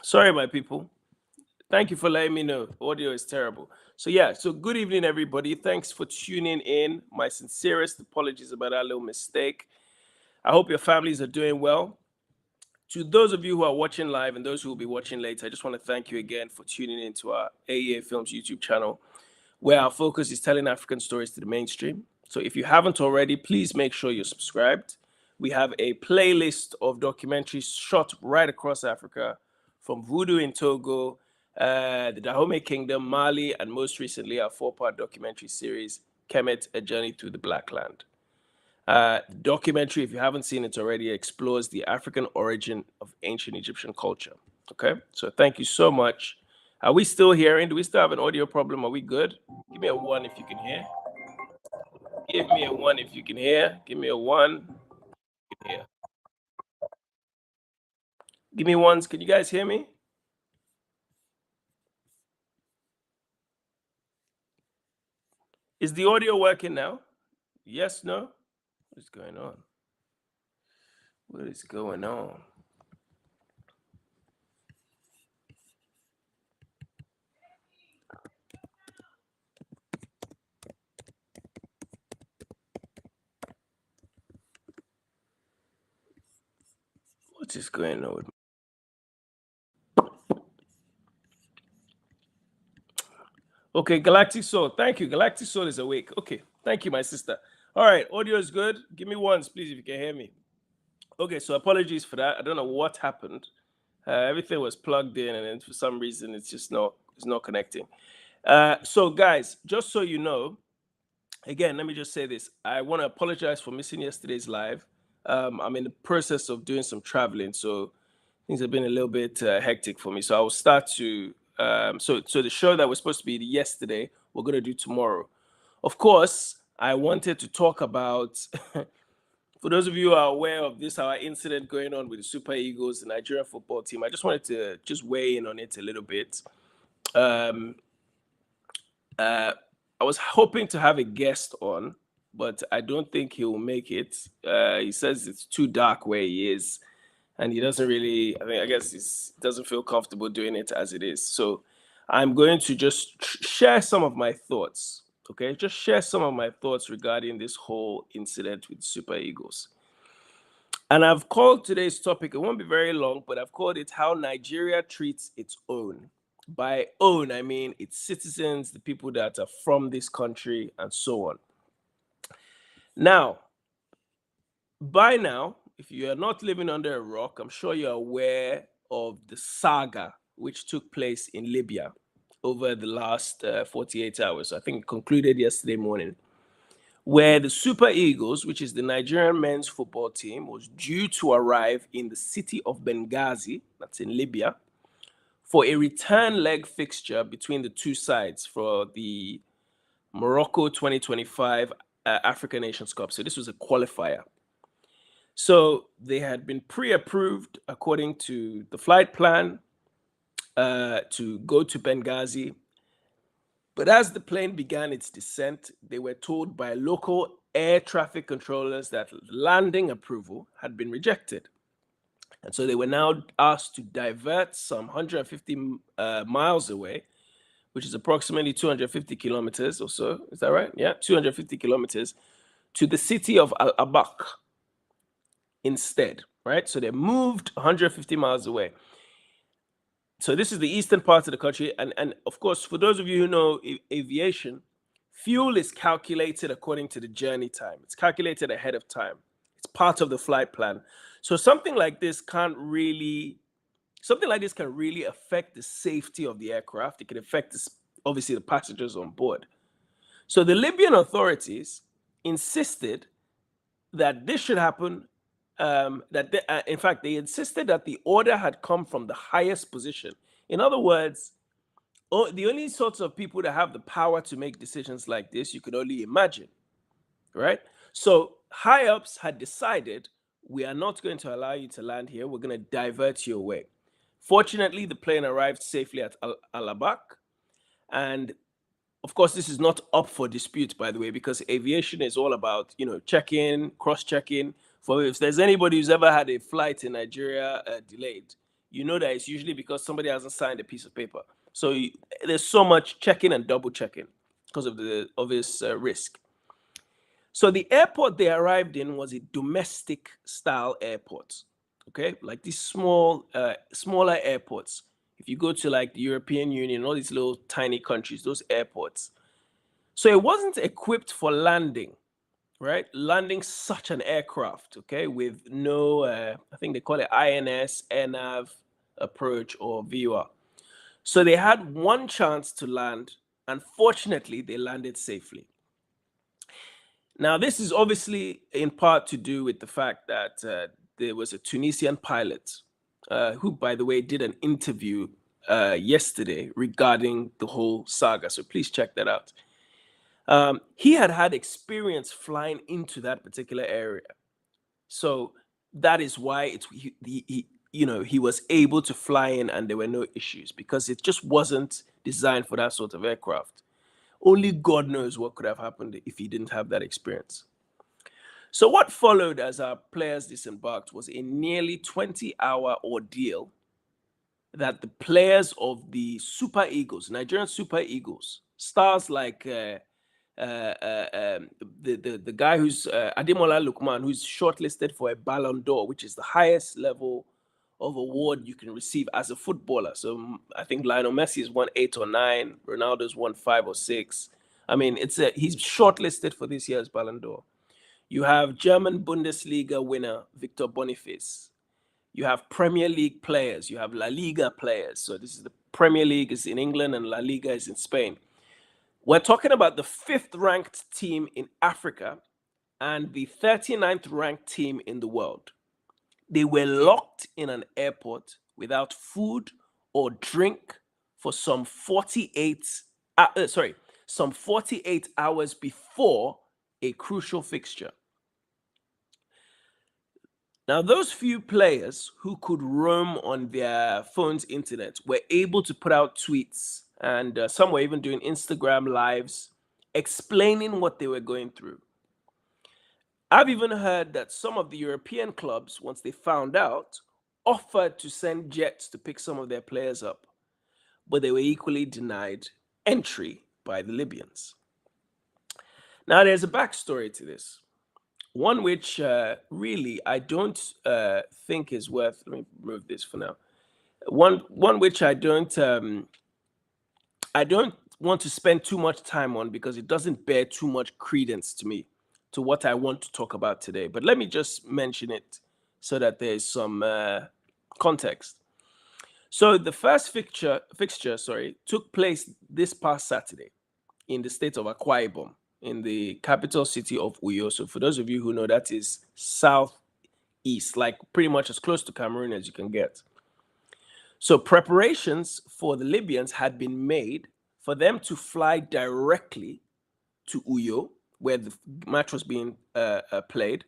Sorry, my people. Thank you for letting me know. Audio is terrible. So yeah, so good evening, everybody. Thanks for tuning in. My sincerest apologies about that little mistake. I hope your families are doing well. To those of you who are watching live and those who will be watching later, I just want to thank you again for tuning in to our AEA Films YouTube channel, where our focus is telling African stories to the mainstream. So if you haven't already, please make sure you're subscribed. We have a playlist of documentaries shot right across Africa, from Voodoo in Togo, the Dahomey Kingdom, Mali, and most recently our 4-part documentary series, Kemet, A Journey Through the Black Land. The documentary, if you haven't seen it already, explores the African origin of ancient Egyptian culture. Okay, so thank you so much. Are we still hearing? Do we still have an audio problem? Are we good? Give me a 1 if you can hear. Give me a 1 if you can hear. Give me a 1. Hear. Give me ones. Can you guys hear me? Is the audio working now? Yes, no? What is going on? What is going on? What is going on with me? Okay, Galactic Soul. Thank you. Galactic Soul is awake. Okay, thank you, my sister. All right, audio is good. Give me ones, please, if you can hear me. Okay, so apologies for that. I don't know what happened. Everything was plugged in, and then for some reason, it's not connecting. So, guys, just so you know, again, let me just say this. I want to apologize for missing yesterday's live. I'm in the process of doing some traveling, so things have been a little bit hectic for me. So I will start to so the show that was supposed to be yesterday, we're going to do tomorrow. Of course, I wanted to talk about for those of you who are aware of this our incident going on with the Super Eagles, the Nigerian football team. I just wanted to just weigh in on it a little bit. I was hoping to have a guest on, but I don't think he will make it. He says it's too dark where he is, and he doesn't really. I guess he doesn't feel comfortable doing it as it is. So I'm going to just share some of my thoughts. Okay, just share some of my thoughts regarding this whole incident with Super Eagles. And I've called today's topic. It won't be very long, but I've called it "How Nigeria Treats Its Own." By own, I mean its citizens, the people that are from this country, and so on. Now, by now, if you are not living under a rock, I'm sure you're aware of the saga which took place in Libya over the last 48 hours. I think it concluded yesterday morning, where the Super Eagles, which is the Nigerian men's football team, was due to arrive in the city of Benghazi, that's in Libya, for a return leg fixture between the two sides for the Morocco 2025 African Nations Cup. So this was a qualifier. So they had been pre-approved according to the flight plan to go to Benghazi. But as the plane began its descent, they were told by local air traffic controllers that landing approval had been rejected. And so they were now asked to divert some 150 miles away, which is approximately 250 kilometers or so. Is that right? Yeah, 250 kilometers to the city of Al-Abaq instead, right? So they moved 150 miles away. So this is the eastern part of the country. And of course, for those of you who know aviation, fuel is calculated according to the journey time. It's calculated ahead of time. It's part of the flight plan. So something like this can really affect the safety of the aircraft. It can affect, obviously, the passengers on board. So the Libyan authorities insisted that this should happen. In fact, they insisted that the order had come from the highest position. In other words, the only sorts of people that have the power to make decisions like this, you could only imagine, right? So high-ups had decided, we are not going to allow you to land here. We're going to divert you away. Fortunately, the plane arrived safely at Al-Abaq. And of course, this is not up for dispute, by the way, because aviation is all about, check-in, cross-checking. For if there's anybody who's ever had a flight in Nigeria delayed, you know that it's usually because somebody hasn't signed a piece of paper. So there's so much checking and double checking because of the obvious risk. So the airport they arrived in was a domestic style airport, okay? Like these smaller airports. If you go to like the European Union, all these little tiny countries, those airports. So it wasn't equipped for landing, right? Landing such an aircraft, okay, with no, I think they call it INS, AirNav approach or viewer. So they had one chance to land, and fortunately, they landed safely. Now, this is obviously in part to do with the fact that there was a Tunisian pilot who, by the way, did an interview yesterday regarding the whole saga. So please check that out. He had experience flying into that particular area. So that is why he was able to fly in and there were no issues, because it just wasn't designed for that sort of aircraft. Only God knows what could have happened if he didn't have that experience. So what followed as our players disembarked was a nearly 20-hour ordeal that the players of the Super Eagles, Nigerian Super Eagles, stars like the guy who's Ademola Lookman, who's shortlisted for a Ballon d'Or, which is the highest level of award you can receive as a footballer. So I think Lionel Messi has won 8 or 9. Ronaldo's won 5 or 6. I mean, he's shortlisted for this year's Ballon d'Or. You have German Bundesliga winner Victor Boniface. You have Premier League players. You have La Liga players. So this is the Premier League is in England and La Liga is in Spain. We're talking about the 5th ranked team in Africa and the 39th ranked team in the world. They were locked in an airport without food or drink for some 48 hours before a crucial fixture. Now, those few players who could roam on their phone's internet were able to put out tweets, and some were even doing Instagram lives explaining what they were going through. I've even heard that some of the European clubs, once they found out, offered to send jets to pick some of their players up, but they were equally denied entry by the Libyans. Now, there's a backstory to this, one which really I don't think is worth. Let me remove this for now. One which I don't want to spend too much time on because it doesn't bear too much credence to me, to what I want to talk about today. But let me just mention it so that there's some context. So the first fixture, took place this past Saturday in the state of Akwa Ibom, in the capital city of Uyo. So for those of you who know, that is southeast, like pretty much as close to Cameroon as you can get. So preparations for the Libyans had been made for them to fly directly to Uyo, where the match was being played,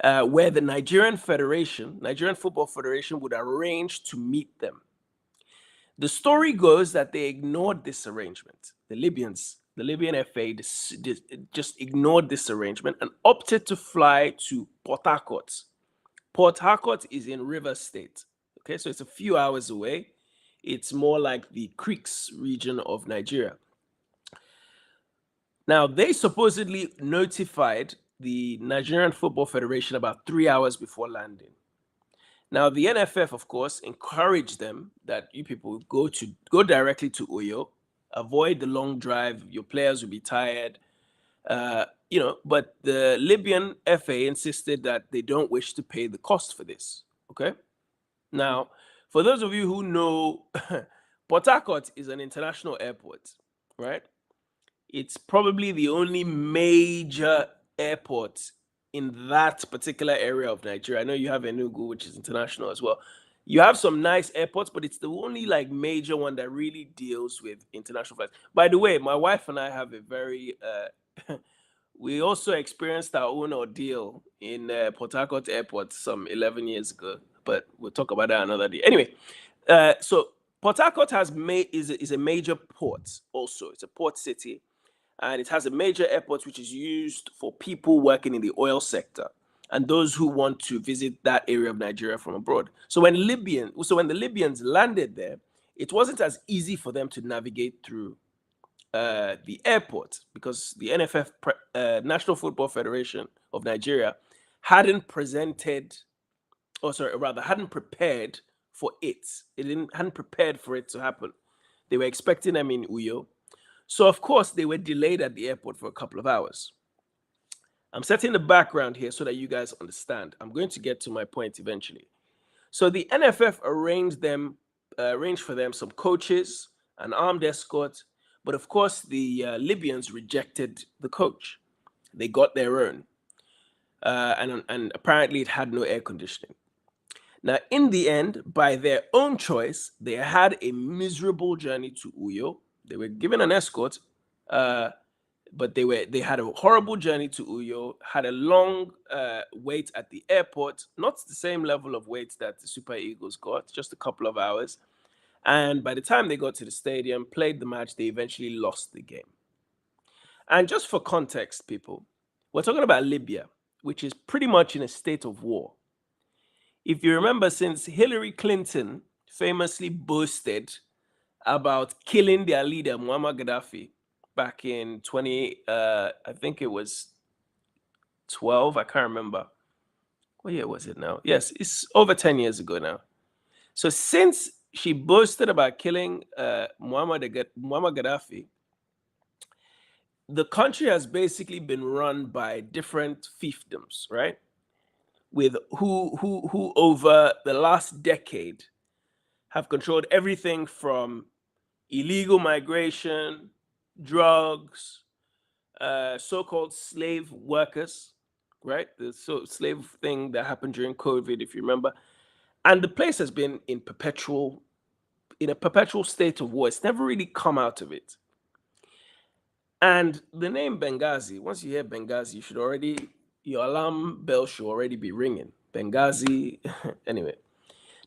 where the Nigerian Football Federation would arrange to meet them. The story goes that they ignored this arrangement. The Libyan FA just ignored this arrangement and opted to fly to Port Harcourt. Port Harcourt is in Rivers State. Okay, so it's a few hours away. It's more like the Creeks region of Nigeria. Now, they supposedly notified the Nigerian Football Federation about 3 hours before landing. Now, the NFF, of course, encouraged them that you people go directly to Uyo, avoid the long drive. Your players will be tired, But the Libyan FA insisted that they don't wish to pay the cost for this. Okay. Now, for those of you who know, Port Harcourt is an international airport, right? It's probably the only major airport in that particular area of Nigeria. I know you have Enugu, which is international as well. You have some nice airports, but it's the only like major one that really deals with international flights. By the way, my wife and I have a very we also experienced our own ordeal in Port Harcourt Airport some 11 years ago, but we'll talk about that another day. Anyway, so Port Harcourt is a major port also. It's a port city, and it has a major airport which is used for people working in the oil sector and those who want to visit that area of Nigeria from abroad. So when the Libyans landed there, it wasn't as easy for them to navigate through the airport because the NFF, National Football Federation of Nigeria, hadn't prepared for it. Hadn't prepared for it to happen. They were expecting them in Uyo. So, of course, they were delayed at the airport for a couple of hours. I'm setting the background here so that you guys understand. I'm going to get to my point eventually. So the NFF arranged for them some coaches, an armed escort, but of course the Libyans rejected the coach. They got their own, and apparently it had no air conditioning. Now, in the end, by their own choice, they had a miserable journey to Uyo. They were given an escort, but they had a horrible journey to Uyo, had a long wait at the airport, not the same level of wait that the Super Eagles got, just a couple of hours. And by the time they got to the stadium, played the match, they eventually lost the game. And just for context, people, we're talking about Libya, which is pretty much in a state of war. If you remember, since Hillary Clinton famously boasted about killing their leader, Muammar Gaddafi, back in I think it was 12, I can't remember. What year was it now? Yes, it's over 10 years ago now. So since she boasted about killing Muammar Gaddafi, the country has basically been run by different fiefdoms, right? With who over the last decade have controlled everything from illegal migration, drugs, so-called slave workers, right? The slave thing that happened during COVID, if you remember. And the place has been in a perpetual state of war. It's never really come out of it. And the name Benghazi, once you hear Benghazi, your alarm bell should already be ringing. Benghazi, anyway.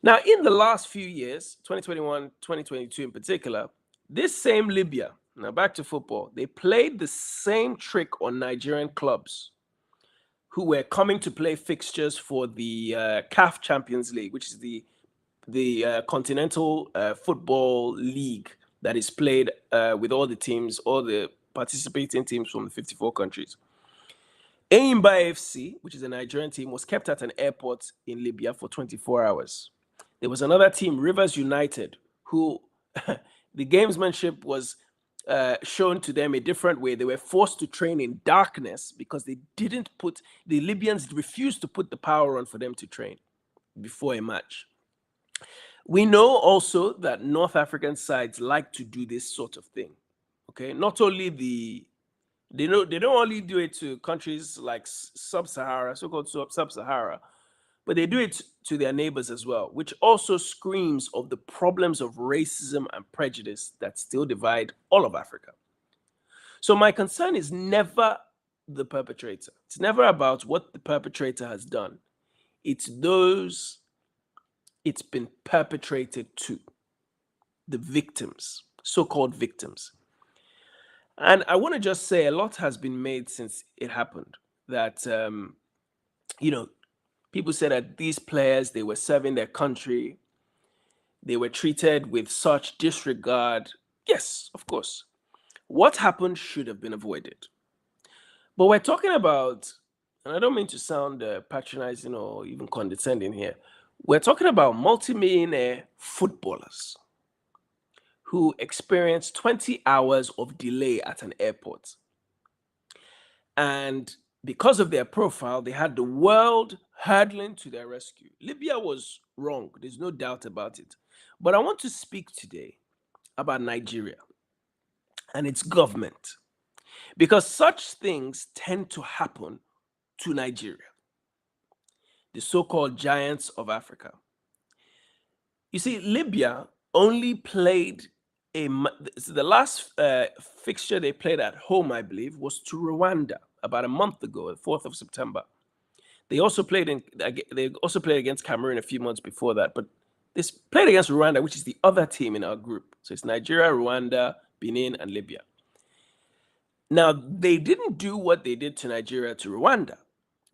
Now, in the last few years, 2021, 2022 in particular, this same Libya, now back to football, they played the same trick on Nigerian clubs who were coming to play fixtures for the CAF Champions League, which is the continental football league that is played with all the teams, all the participating teams from the 54 countries. Enyimba FC, which is a Nigerian team, was kept at an airport in Libya for 24 hours. There was another team, Rivers United, who the gamesmanship was shown to them a different way. They were forced to train in darkness because the Libyans refused to put the power on for them to train before a match. We know also that North African sides like to do this sort of thing. Okay, not only they don't only do it to countries like sub-Sahara, so-called sub-Sahara, but they do it to their neighbors as well, which also screams of the problems of racism and prejudice that still divide all of Africa. So my concern is never the perpetrator. It's never about what the perpetrator has done. It's those it's been perpetrated to, the victims, so-called victims. And I want to just say a lot has been made since it happened. That, people say that these players, they were serving their country. They were treated with such disregard. Yes, of course. What happened should have been avoided. But we're talking about, and I don't mean to sound patronizing or even condescending here, we're talking about multimillionaire footballers who experienced 20 hours of delay at an airport. And because of their profile, they had the world hurtling to their rescue. Libya was wrong, there's no doubt about it. But I want to speak today about Nigeria and its government, because such things tend to happen to Nigeria, the so-called giants of Africa. You see, Libya only played the last fixture they played at home, I believe, was to Rwanda about a month ago, the 4th of September. They also played against Cameroon a few months before that, but they played against Rwanda, which is the other team in our group. So it's Nigeria, Rwanda, Benin, and Libya. Now, they didn't do what they did to Nigeria to Rwanda.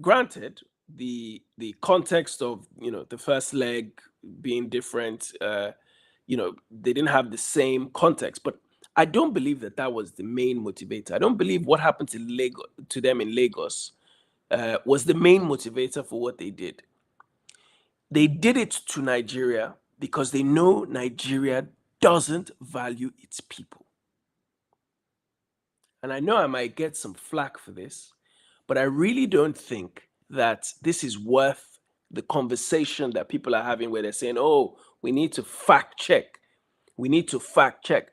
Granted, the context of the first leg being different, they didn't have the same context, but I don't believe that was the main motivator. I don't believe what happened to them in Lagos was the main motivator for what they did. They did it to Nigeria because they know Nigeria doesn't value its people. And I know I might get some flack for this, but I really don't think that this is worth the conversation that people are having where they're saying, oh, we need to fact check. We need to fact check.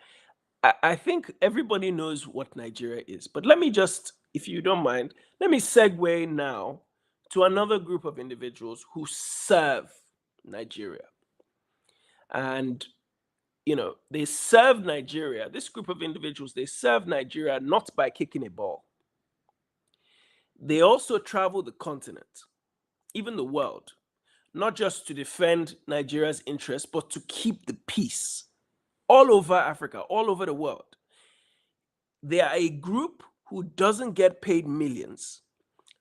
I think everybody knows what Nigeria is. But let me just, if you don't mind, let me segue now to another group of individuals who serve Nigeria. And, they serve Nigeria. This group of individuals, they serve Nigeria not by kicking a ball. They also travel the continent, even the world, not just to defend Nigeria's interests, but to keep the peace all over Africa, all over the world. They are a group who doesn't get paid millions.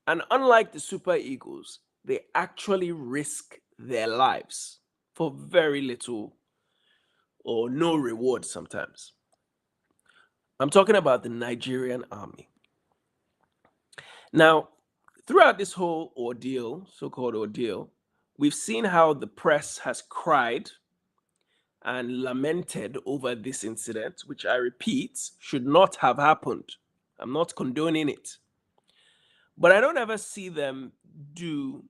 And unlike the Super Eagles, they actually risk their lives for very little or no reward sometimes. I'm talking about the Nigerian army. Now, throughout this whole ordeal, so-called ordeal, we've seen how the press has cried and lamented over this incident, which I repeat should not have happened. I'm not condoning it. But I don't ever see them do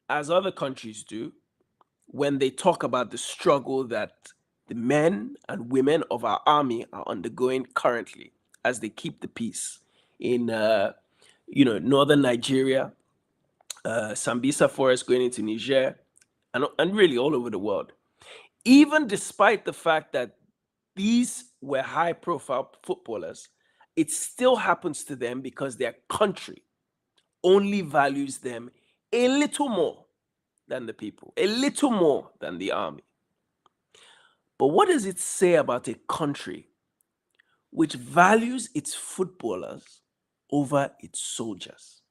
as other countries do when they talk about the struggle that the men and women of our army are undergoing currently as they keep the peace in northern Nigeria, Sambisa Forest going into Niger, and really all over the world. Even despite the fact that these were high profile footballers, it still happens to them because their country only values them a little more than the people, a little more than the army. But what does it say about a country which values its footballers over its soldiers?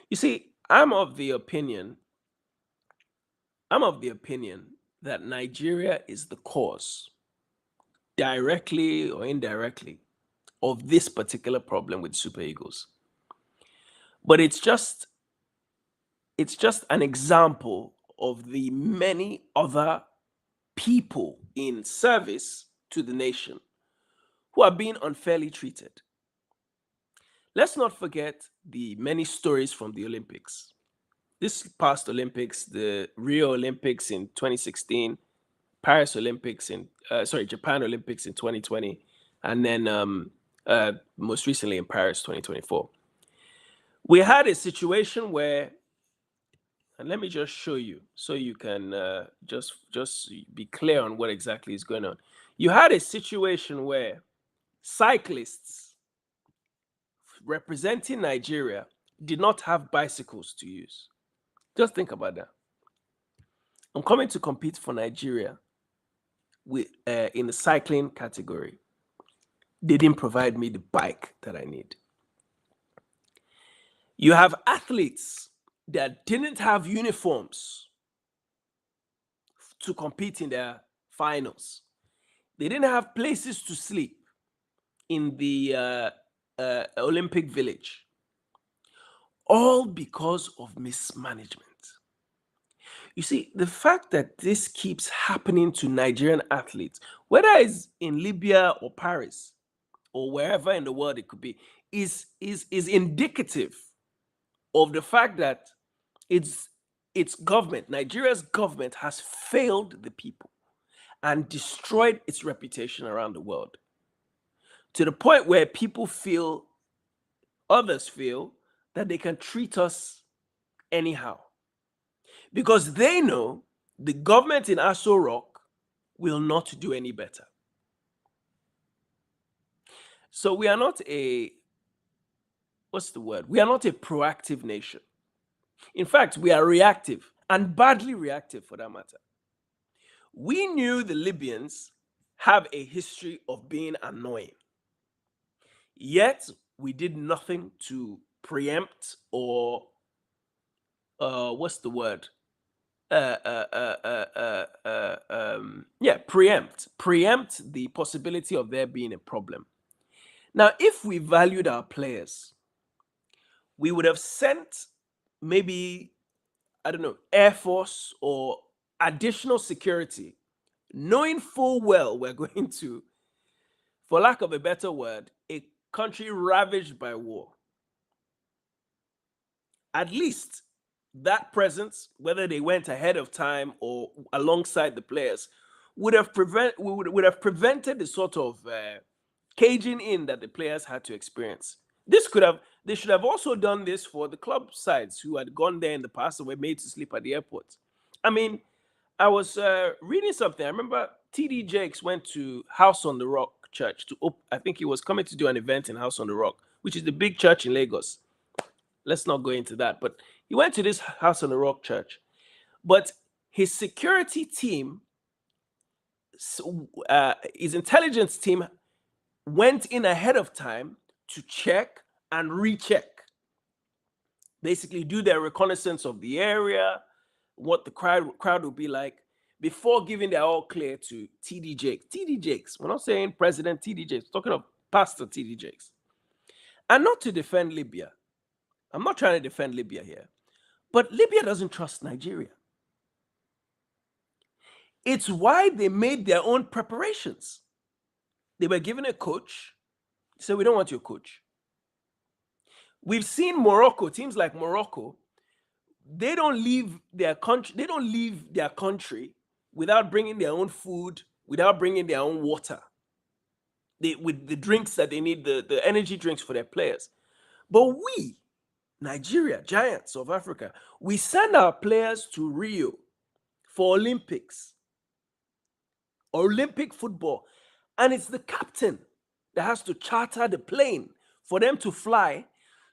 You see, I'm of the opinion that Nigeria is the cause, directly or indirectly, of this particular problem with Super Eagles. But it's just an example of the many other people in service to the nation who are being unfairly treated. Let's not forget the many stories from the Olympics. This past Olympics, the Rio Olympics in 2016, Paris Olympics Japan Olympics in 2020, and then most recently in Paris 2024. We had a situation where, and let me just show you so you can just be clear on what exactly is going on. You had a situation where cyclists representing Nigeria did not have bicycles to use. Just think about that. I'm coming to compete for Nigeria in the cycling category. They didn't provide me the bike that I need. You have athletes that didn't have uniforms to compete in their finals. They didn't have places to sleep in the Olympic Village. All because of mismanagement. You see, the fact that this keeps happening to Nigerian athletes, whether it's in Libya or Paris or wherever in the world it could be, is indicative of the fact that its government, Nigeria's government, has failed the people and destroyed its reputation around the world, to the point where others feel that they can treat us anyhow, because they know the government in Aso Rock will not do any better. So we are not a proactive nation. In fact, we are reactive, and badly reactive for that matter. We knew the Libyans have a history of being annoying, yet we did nothing to preempt or preempt the possibility of there being a problem. Now, if we valued our players, we would have sent maybe, I don't know, Air Force or additional security, knowing full well we're going to, for lack of a better word, a country ravaged by war. At least that presence, whether they went ahead of time or alongside the players, would have prevented the sort of caging in that the players had to experience. They should have also done this for the club sides who had gone there in the past and were made to sleep at the airport. I mean, I was reading something. I remember TD Jakes went to House on the Rock Church I think he was coming to do an event in House on the Rock, which is the big church in Lagos. Let's not go into that, but he went to this House on the Rock church. But his security team, his intelligence team, went in ahead of time to check and recheck. Basically, do their reconnaissance of the area, what the crowd would be like, before giving their all clear to TD Jakes. TD Jakes, we're not saying President TD Jakes, we're talking of Pastor TD Jakes. And not to defend Libya. I'm not trying to defend Libya here. But Libya doesn't trust Nigeria. It's why they made their own preparations. They were given a coach. They said, we don't want your coach. We've seen Morocco, teams like Morocco, they don't leave their country without bringing their own food, without bringing their own water. With the drinks that they need, the energy drinks for their players. But we, Nigeria, giants of Africa, we send our players to Rio for Olympic football. And it's the captain that has to charter the plane for them to fly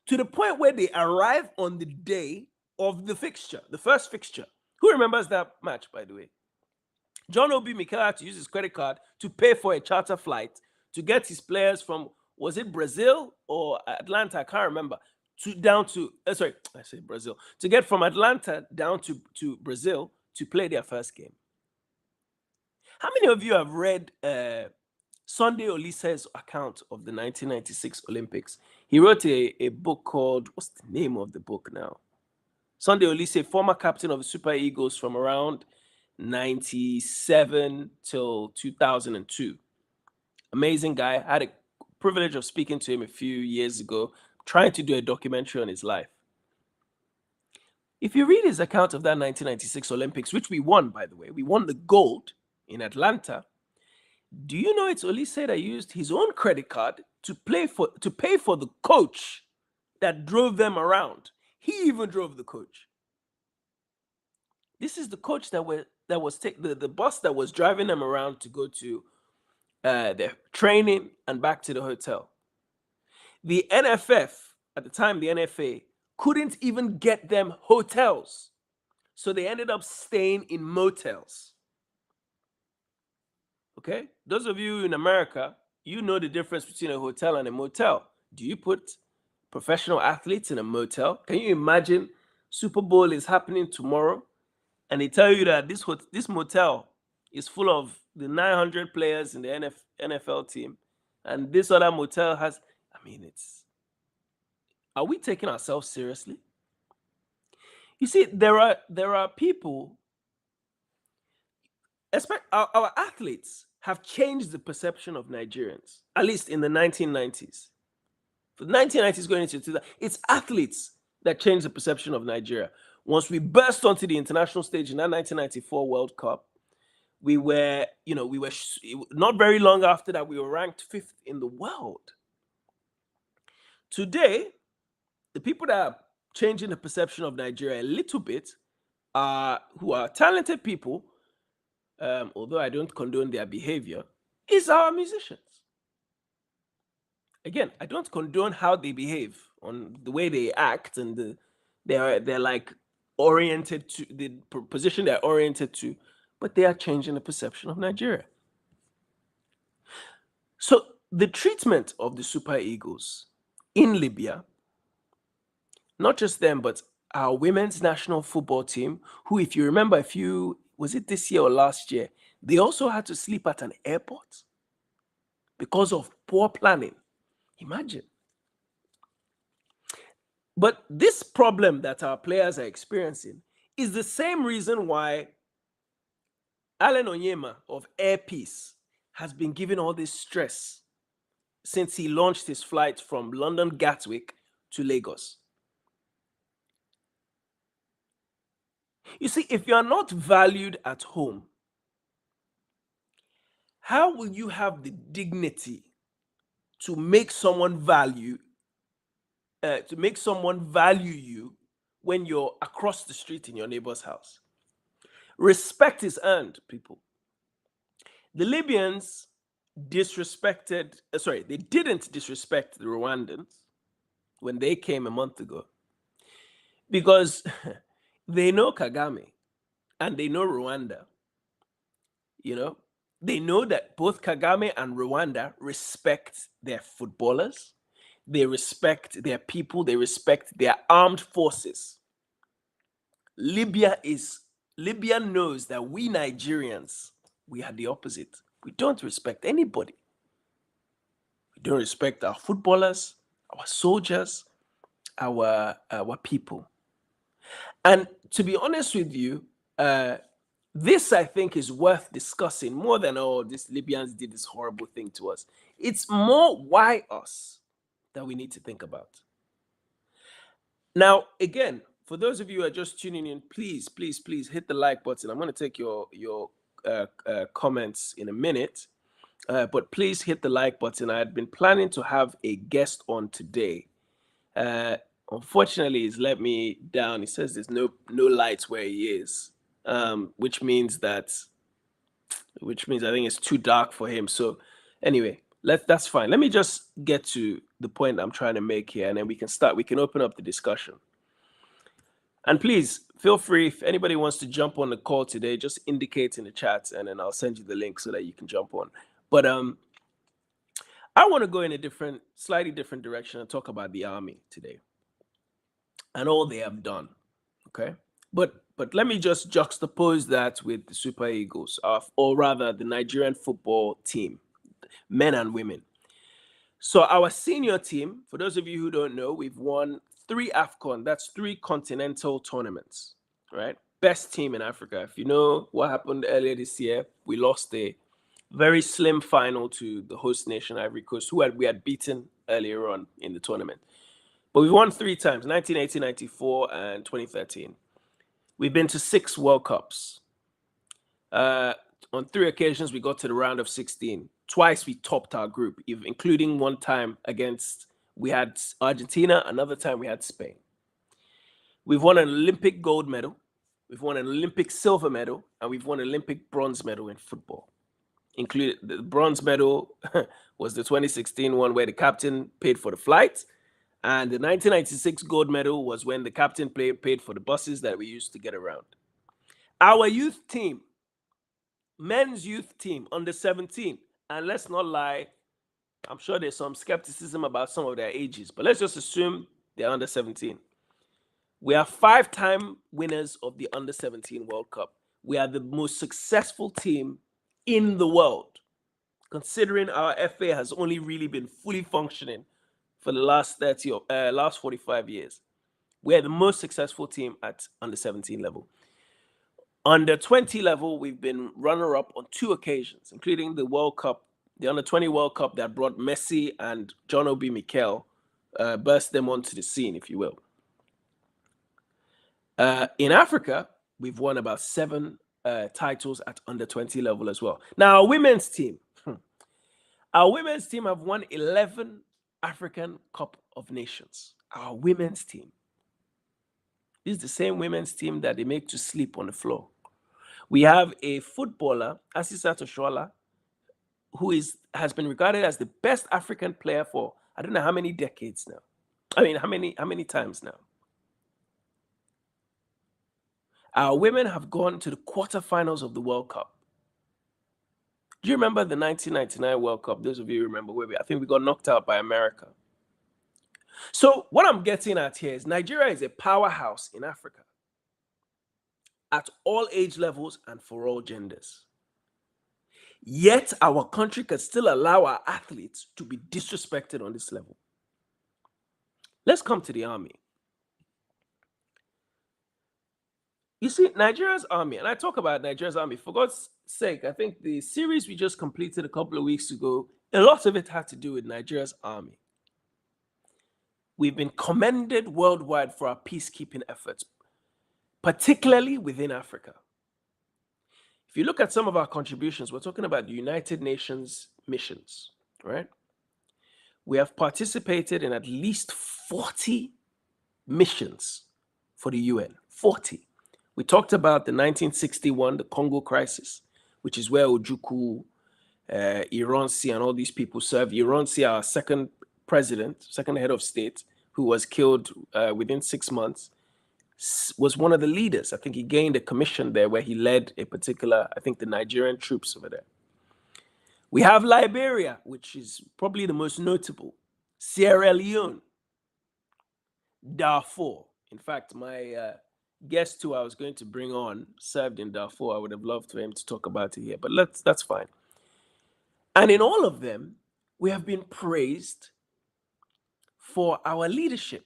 to the point where they arrive on the day of the fixture, the first fixture. Who remembers that match, by the way? John Obi Mikel had to use his credit card to pay for a charter flight to get his players from, was it Brazil or Atlanta? I can't remember. To get from Atlanta down to Brazil to play their first game. How many of you have read Sunday Olise's account of the 1996 Olympics? He wrote a book called, what's the name of the book now? Sunday Olise, former captain of the Super Eagles from around 97 till 2002. Amazing guy. I had a privilege of speaking to him a few years ago, trying to do a documentary on his life. If you read his account of that 1996 Olympics, which we won, by the way, we won the gold in Atlanta. Do you know it's Olise that used his own credit card to pay for the coach that drove them around? He even drove the coach. This is the coach that was the bus that was driving them around to go to their training and back to the hotel. The NFF, at the time, the NFA, couldn't even get them hotels. So they ended up staying in motels. Okay? Those of you in America, you know the difference between a hotel and a motel. Do you put professional athletes in a motel? Can you imagine Super Bowl is happening tomorrow and they tell you that this motel is full of the 900 players in the NFL team, and this other motel has, are we taking ourselves seriously? You see, there are people, our athletes have changed the perception of Nigerians, at least in the 1990s. For the 1990s going into 2000, it's athletes that changed the perception of Nigeria. Once we burst onto the international stage in that 1994 World Cup, we were not very long after that, we were ranked 5th in the world. Today, the people that are changing the perception of Nigeria a little bit who are talented people, although I don't condone their behavior, is our musicians. Again, I don't condone how they behave, on the way they act, and they're like oriented to the position they're oriented to, but they are changing the perception of Nigeria. So the treatment of the Super Eagles in Libya, not just them, but our women's national football team, who, if you remember, was it this year or last year, they also had to sleep at an airport because of poor planning. Imagine. But this problem that our players are experiencing is the same reason why Alan Onyema of Air Peace has been given all this stress since he launched his flight from London Gatwick to Lagos. You see, if you are not valued at home, how will you have the dignity to make someone value you when you're across the street in your neighbor's house? Respect is earned, people. The Libyans they didn't disrespect the Rwandans when they came a month ago, because they know Kagame and they know Rwanda. They know that both Kagame and Rwanda respect their footballers, they respect their people, they respect their armed forces. Libya knows that we Nigerians, we are the opposite. We don't respect anybody. We don't respect our footballers, our soldiers, our people. And to be honest with you, the this, I think, is worth discussing more than, oh, these Libyans did this horrible thing to us. It's more why us that we need to think about. Now, again, for those of you who are just tuning in, please, please, please hit the like button. I'm going to take your comments in a minute, but please hit the like button. I had been planning to have a guest on today. Unfortunately, he's let me down. He says there's no lights where he is, which means I think it's too dark for him. So anyway, that's fine. Let me just get to the point I'm trying to make here, and then we can open up the discussion. And please feel free, if anybody wants to jump on the call today, just indicate in the chat, and then I'll send you the link so that you can jump on. But I want to go in a slightly different direction and talk about the army today and all they have done. Okay, but let me just juxtapose that with the Super Eagles, or rather the Nigerian football team, men and women. So our senior team, for those of you who don't know, we've won 3 AFCON. That's 3 continental tournaments, right? Best team in Africa. If you know what happened earlier this year, we lost a very slim final to the host nation, Ivory Coast, we had beaten earlier on in the tournament. But we won 3 times, 1980, 94, and 2013. We've been to 6 World Cups. On 3 occasions, we got to the round of 16. Twice we topped our group, including one time we had Argentina, another time we had Spain. We've won an Olympic gold medal, we've won an Olympic silver medal, and we've won an Olympic bronze medal in football. Included the bronze medal was the 2016 one where the captain paid for the flight, and the 1996 gold medal was when the captain paid for the buses that we used to get around. Our youth team, men's youth team, under 17, and let's not lie, I'm sure there's some skepticism about some of their ages, but let's just assume they're under 17. We are 5-time winners of the under 17 World Cup. We are the most successful team in the world, considering our FA has only really been fully functioning for the last 45 years. We are the most successful team at under 17 level. Under 20 level, we've been runner-up on 2 occasions, including the World Cup, the under 20 World Cup that brought Messi and John Obi Mikel, burst them onto the scene, if you will. In Africa, we've won about 7 titles at under 20 level as well. Now, our women's team have won 11 African Cup of Nations. Our women's team. This is the same women's team that they make to sleep on the floor. We have a footballer, Asisat Oshoala, who has been regarded as the best African player for I don't know how many decades now. I mean, how many times now? Our women have gone to the quarterfinals of the World Cup. Do you remember the 1999 World Cup? Those of you who remember, I think we got knocked out by America. So what I'm getting at here is Nigeria is a powerhouse in Africa at all age levels and for all genders. Yet our country can still allow our athletes to be disrespected on this level. Let's come to the army. You see, Nigeria's army, and I talk about Nigeria's army, for God's sake, I think the series we just completed a couple of weeks ago, a lot of it had to do with Nigeria's army. We've been commended worldwide for our peacekeeping efforts, particularly within Africa. If you look at some of our contributions, we're talking about the United Nations missions, right? We have participated in at least 40 missions for the UN, 40. We talked about the 1961, the Congo crisis, which is where Ojukwu, Ironsi, and all these people served. Ironsi, our second head of state, who was killed within 6 months, was one of the leaders. I think he gained a commission there where he led a particular, I think the Nigerian troops over there. We have Liberia, which is probably the most notable. Sierra Leone, Darfur. In fact, my guest who I was going to bring on served in Darfur. I would have loved for him to talk about it here, but that's fine. And in all of them, we have been praised for our leadership.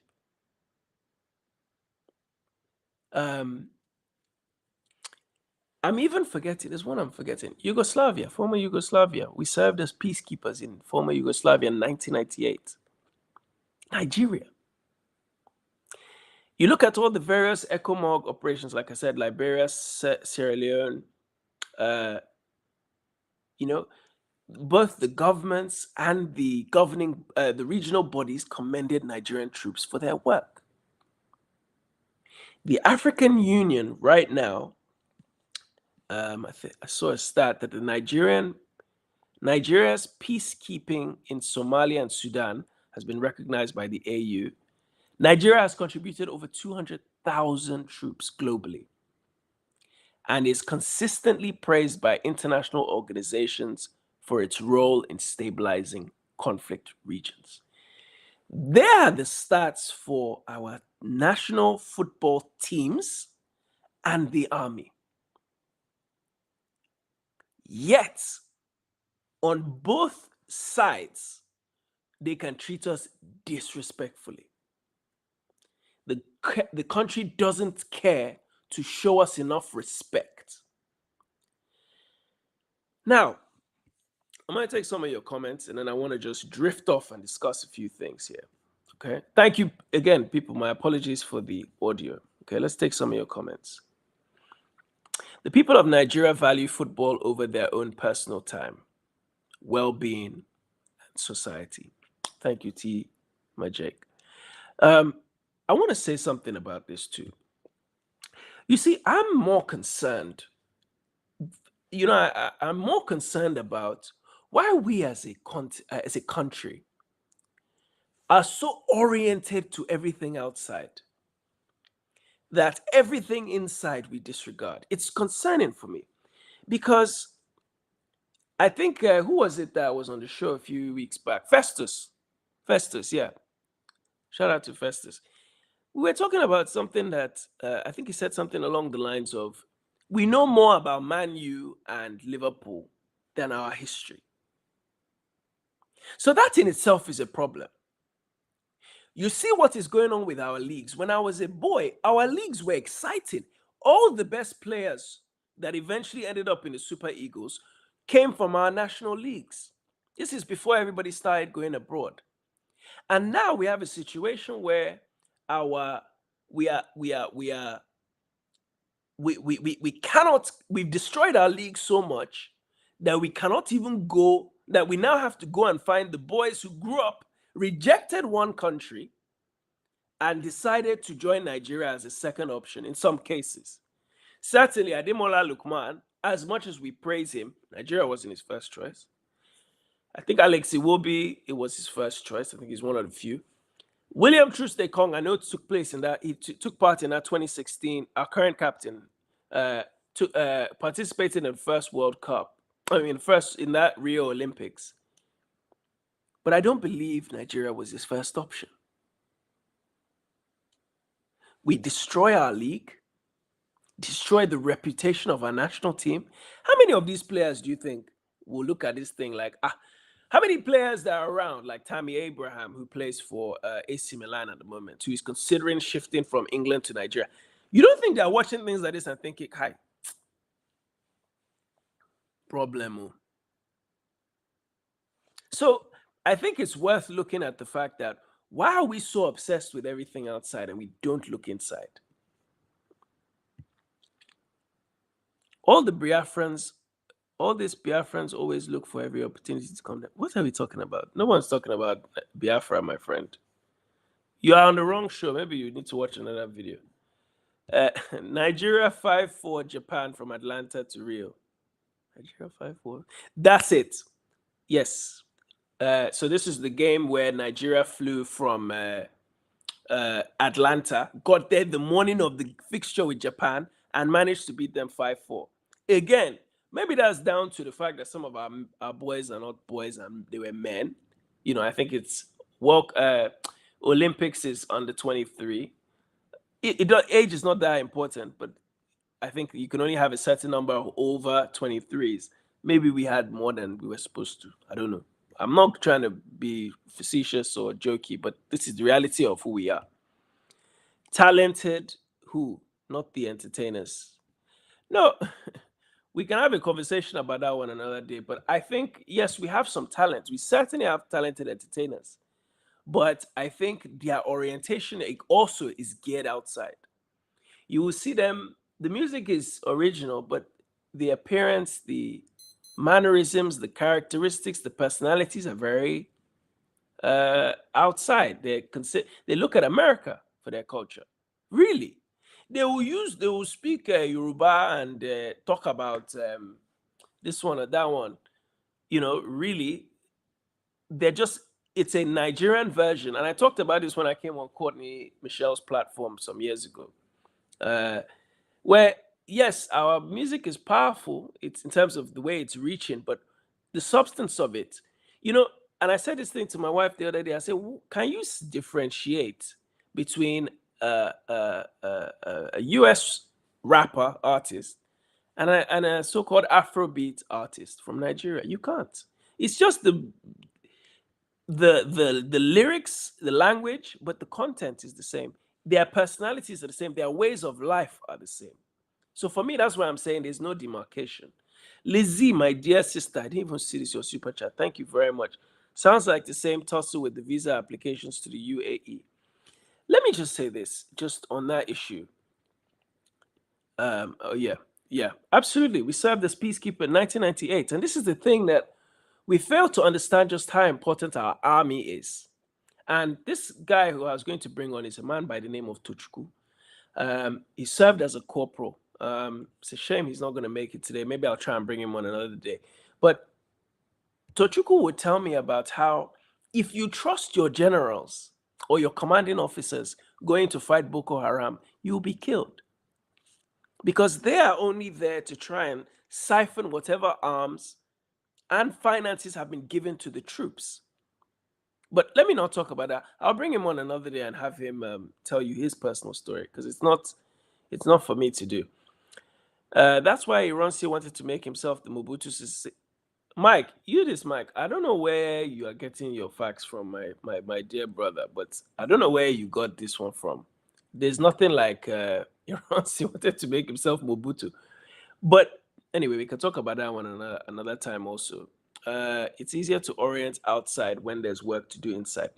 I'm even forgetting. There's one I'm forgetting. Yugoslavia, former Yugoslavia. We served as peacekeepers in former Yugoslavia in 1998. Nigeria. You look at all the various ECOMOG operations, like I said, Liberia, Sierra Leone, you know, both the governments and the governing, the regional bodies commended Nigerian troops for their work. The African Union right now, I saw a stat that Nigeria's peacekeeping in Somalia and Sudan has been recognized by the AU. Nigeria has contributed over 200,000 troops globally and is consistently praised by international organizations for its role in stabilizing conflict regions. There are the stats for our national football teams and the army. Yet, on both sides, they can treat us disrespectfully. The country doesn't care to show us enough respect. Now, I'm going to take some of your comments and then I want to just drift off and discuss a few things here. Okay. Thank you again, people. My apologies for the audio. Okay, let's take some of your comments. The people of Nigeria value football over their own personal time, well-being, and society. Thank you, T. My Jake. I want to say something about this too. You see, I'm more concerned. I'm more concerned about why we as a country are so oriented to everything outside that everything inside we disregard. It's concerning for me because I think who was it that was on the show a few weeks back? Festus, yeah. Shout out to Festus. We were talking about something that I think he said something along the lines of, we know more about Man U and Liverpool than our history. So that in itself is a problem. You see what is going on with our leagues. When I was a boy, our leagues were exciting. All the best players that eventually ended up in the Super Eagles came from our national leagues. This is before everybody started going abroad. And now we have a situation where we've destroyed our league so much that we cannot even go, that we now have to go and find the boys who grew up, rejected one country, and decided to join Nigeria as a second option in some cases. Certainly, Ademola Lookman, as much as we praise him, Nigeria wasn't his first choice. I think Alex Iwobi, it was his first choice. I think he's one of the few. William Troost-Ekong, I know took place in that. He took part in that 2016. Our current captain participated in the first World Cup. First in that Rio Olympics. But I don't believe Nigeria was his first option. We destroy our league, destroy the reputation of our national team. How many of these players do you think will look at this thing like, how many players that are around, like Tammy Abraham, who plays for AC Milan at the moment, who is considering shifting from England to Nigeria? You don't think they're watching things like this and thinking, hi, problemo. So I think it's worth looking at the fact that why are we so obsessed with everything outside and we don't look inside? All these Biafrans always look for every opportunity to come there. What are we talking about? No one's talking about Biafra, my friend. You are on the wrong show. Maybe you need to watch another video. Nigeria 5-4 Japan from Atlanta to Rio. Nigeria 5-4. That's it. Yes. So this is the game where Nigeria flew from Atlanta, got there the morning of the fixture with Japan, and managed to beat them 5-4. Again, maybe that's down to the fact that some of our boys are not boys and they were men. I think it's Olympics is under 23. Age is not that important, but I think you can only have a certain number of over 23s. Maybe we had more than we were supposed to. I don't know. I'm not trying to be facetious or jokey, but this is the reality of who we are. Talented who? Not the entertainers. No, We can have a conversation about that one another day. But I think, yes, we have some talent. We certainly have talented entertainers. But I think their orientation also is geared outside. You will see them, the music is original, but the appearance, the mannerisms, the characteristics, the personalities are very outside. They look at America for their culture. Really, they will speak Yoruba and talk about this one or that one. Really, they're just it's a Nigerian version. And I talked about this when I came on Courtney Michelle's platform some years ago. Uh, where yes, our music is powerful. It's in terms of the way it's reaching, but the substance of it, you know. And I said this thing to my wife the other day. I said, "Can you differentiate between a U.S. rapper artist and a so-called Afrobeat artist from Nigeria? You can't. It's just the lyrics, the language, but the content is the same. Their personalities are the same. Their ways of life are the same. So for me, that's why I'm saying there's no demarcation. Lizzie, my dear sister, I didn't even see this your super chat. Thank you very much. Sounds like the same tussle with the visa applications to the UAE. Let me just say this, just on that issue. Oh yeah, absolutely. We served as peacekeeper in 1998, and this is the thing that we fail to understand just how important our army is. And this guy who I was going to bring on is a man by the name of Tuchku. He served as a corporal. It's a shame he's not going to make it today. Maybe I'll try and bring him on another day. But Tochukwu would tell me about how if you trust your generals or your commanding officers going to fight Boko Haram, you'll be killed. Because they are only there to try and siphon whatever arms and finances have been given to the troops. But let me not talk about that. I'll bring him on another day and have him tell you his personal story, because it's not for me to do. That's why Ironsi wanted to make himself the Mobutu. Mike, Mike. I don't know where you are getting your facts from, my dear brother, but I don't know where you got this one from. There's nothing like Ironsi wanted to make himself Mobutu. But anyway, we can talk about that one another time also. It's easier to orient outside when there's work to do inside.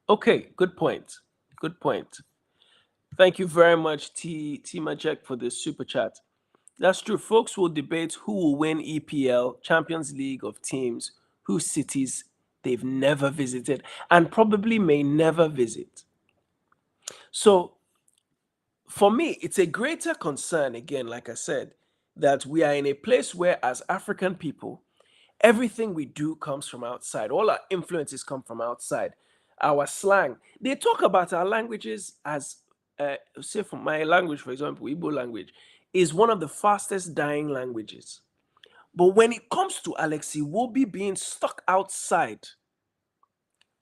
Okay, good point. Good point. Thank you very much, T Majek, for the super chat. That's true. Folks will debate who will win EPL, Champions League of teams, whose cities they've never visited and probably may never visit. So for me, it's a greater concern, again, like I said, that we are in a place where, as African people, everything we do comes from outside. All our influences come from outside. Our slang. They talk about our languages as, say, for my language, for example, Igbo language, is one of the fastest dying languages. But when it comes to Alexi Wobi being stuck outside,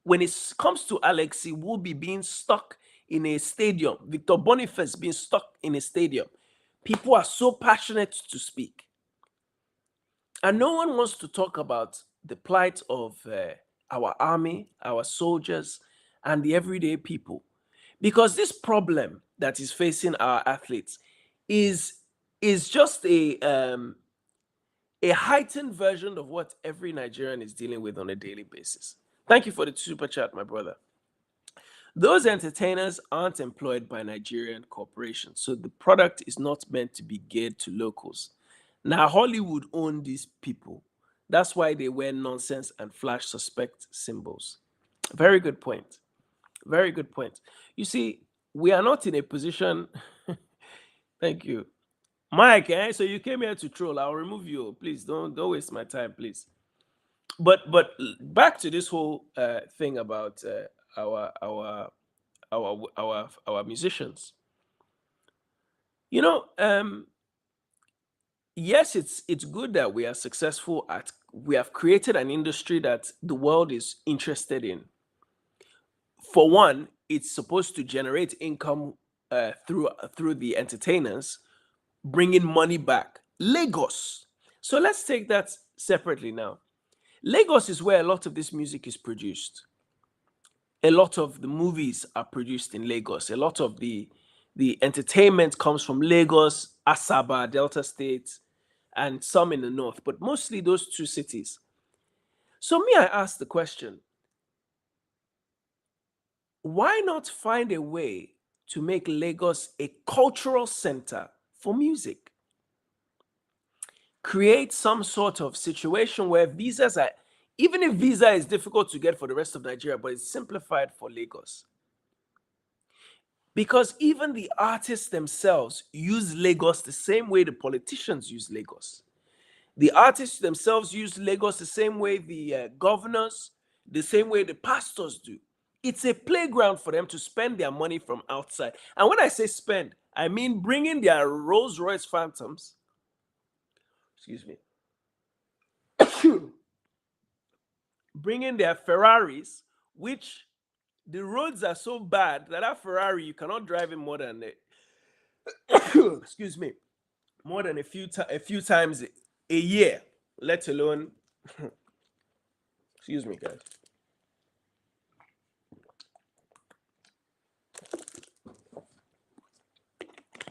when it comes to Alexi Wobi being stuck in a stadium, Victor Boniface being stuck in a stadium, people are so passionate to speak. And no one wants to talk about the plight of our army, our soldiers, and the everyday people. Because this problem that is facing our athletes is just a heightened version of what every Nigerian is dealing with on a daily basis. Thank you for the super chat, my brother. Those entertainers aren't employed by Nigerian corporations, so the product is not meant to be geared to locals. Now, Hollywood own these people. That's why they wear nonsense and flash suspect symbols. Very good point. Very good point. You see, we are not in a position. Thank you. Mike, so you came here to troll. I'll remove you. Please don't waste my time, please. But back to this whole thing about our musicians. Yes, it's good that we are successful we have created an industry that the world is interested in. For one, it's supposed to generate income through the entertainers, bringing money back. Lagos. So let's take that separately now. Lagos is where a lot of this music is produced. A lot of the movies are produced in Lagos. A lot of the entertainment comes from Lagos, Asaba, Delta State, and some in the north, but mostly those two cities. So me, I asked the question, why not find a way to make Lagos a cultural center for music? Create some sort of situation where visas are, even if visa is difficult to get for the rest of Nigeria, but it's simplified for Lagos. Because even the artists themselves use Lagos the same way the politicians use Lagos. The artists themselves use Lagos the same way the governors, the same way the pastors do. It's a playground for them to spend their money from outside. And when I say spend, I mean bringing their Rolls Royce Phantoms, excuse me, bringing their Ferraris, which the roads are so bad that Ferrari, you cannot drive it more than excuse me, more than a few times a year, let alone excuse me, guys.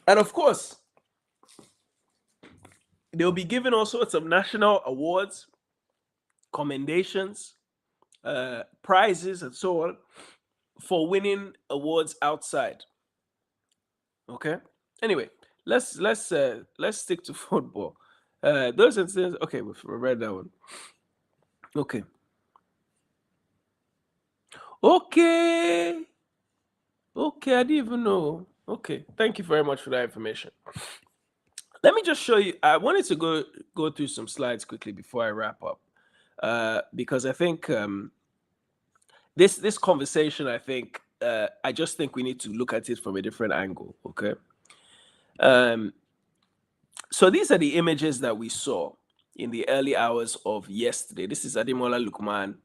And of course, they'll be given all sorts of national awards, commendations, prizes, and so on for winning awards outside. Okay. Anyway, let's stick to football. Those incidents. Okay, we've read that one. Okay. Okay. Okay, I didn't even know. Okay, thank you very much for that information. Let me just show you. I wanted to go through some slides quickly before I wrap up, because I think this conversation, I just think we need to look at it from a different angle. Okay. So these are the images that we saw in the early hours of yesterday. This is Ademola Lookman,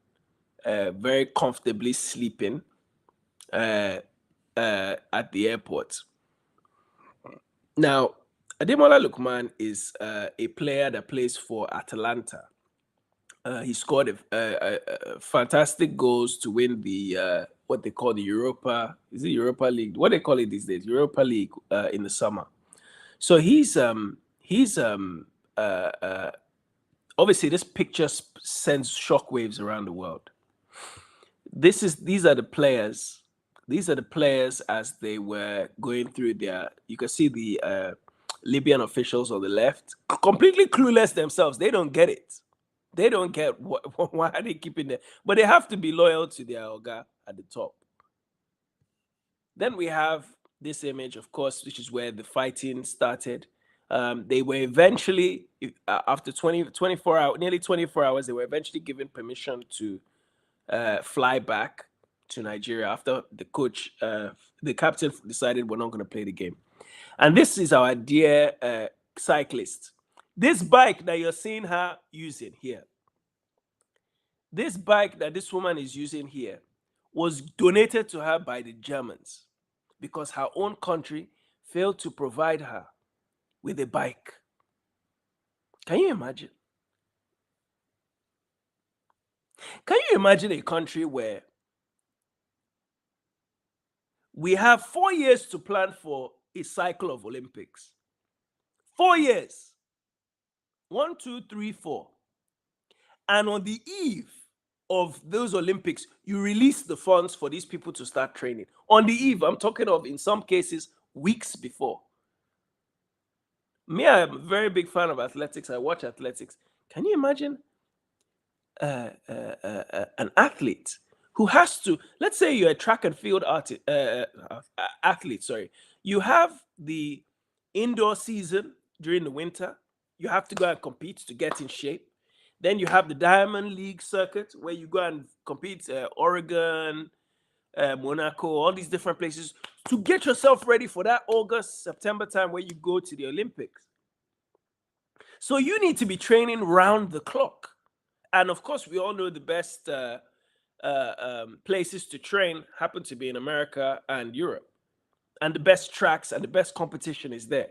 very comfortably sleeping at the airport. Now, Ademola Lookman is a player that plays for Atalanta. He scored a fantastic goals to win the what they call the Europa. Is it Europa League? What they call it these days? Europa League in the summer. So he's obviously this picture sends shockwaves around the world. These are the players. These are the players as they were going through their. You can see the Libyan officials on the left, completely clueless themselves. They don't get it. They don't get why are they keeping it, but they have to be loyal to their Oga at the top. Then we have this image, of course, which is where the fighting started. They were eventually, after 24 hours, nearly 24 hours, they were eventually given permission to fly back to Nigeria after the coach, the captain decided we're not going to play the game. And this is our dear cyclist. This bike that you're seeing her using here, this bike that this woman is using here was donated to her by the Germans because her own country failed to provide her with a bike. Can you imagine? Can you imagine a country where we have 4 years to plan for a cycle of Olympics? 4 years. 1, 2, 3, 4. And on the eve of those Olympics, you release the funds for these people to start training. On the eve, I'm talking of, in some cases, weeks before. Me, I'm a very big fan of athletics. I watch athletics. Can you imagine an athlete who has to, let's say you're a track and field athlete, sorry. You have the indoor season during the winter. You have to go and compete to get in shape. Then you have the Diamond League circuit where you go and compete, Oregon, Monaco, all these different places to get yourself ready for that August, September time where you go to the Olympics. So you need to be training round the clock. And of course, we all know the best places to train happen to be in America and Europe. And the best tracks and the best competition is there.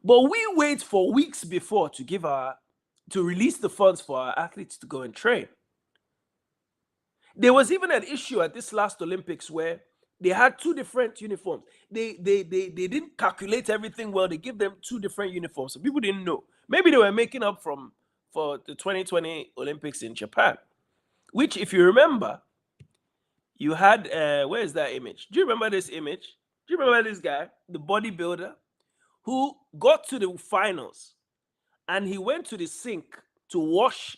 But we wait for weeks before to release the funds for our athletes to go and train. There was even an issue at this last Olympics where They had two different uniforms. They didn't calculate everything well. They give them two different uniforms. So people didn't know. Maybe they were making up for the 2020 Olympics in Japan, which, if you remember, you had where is that image? Do you remember this image? Do you remember this guy, the bodybuilder, who got to the finals and he went to the sink to wash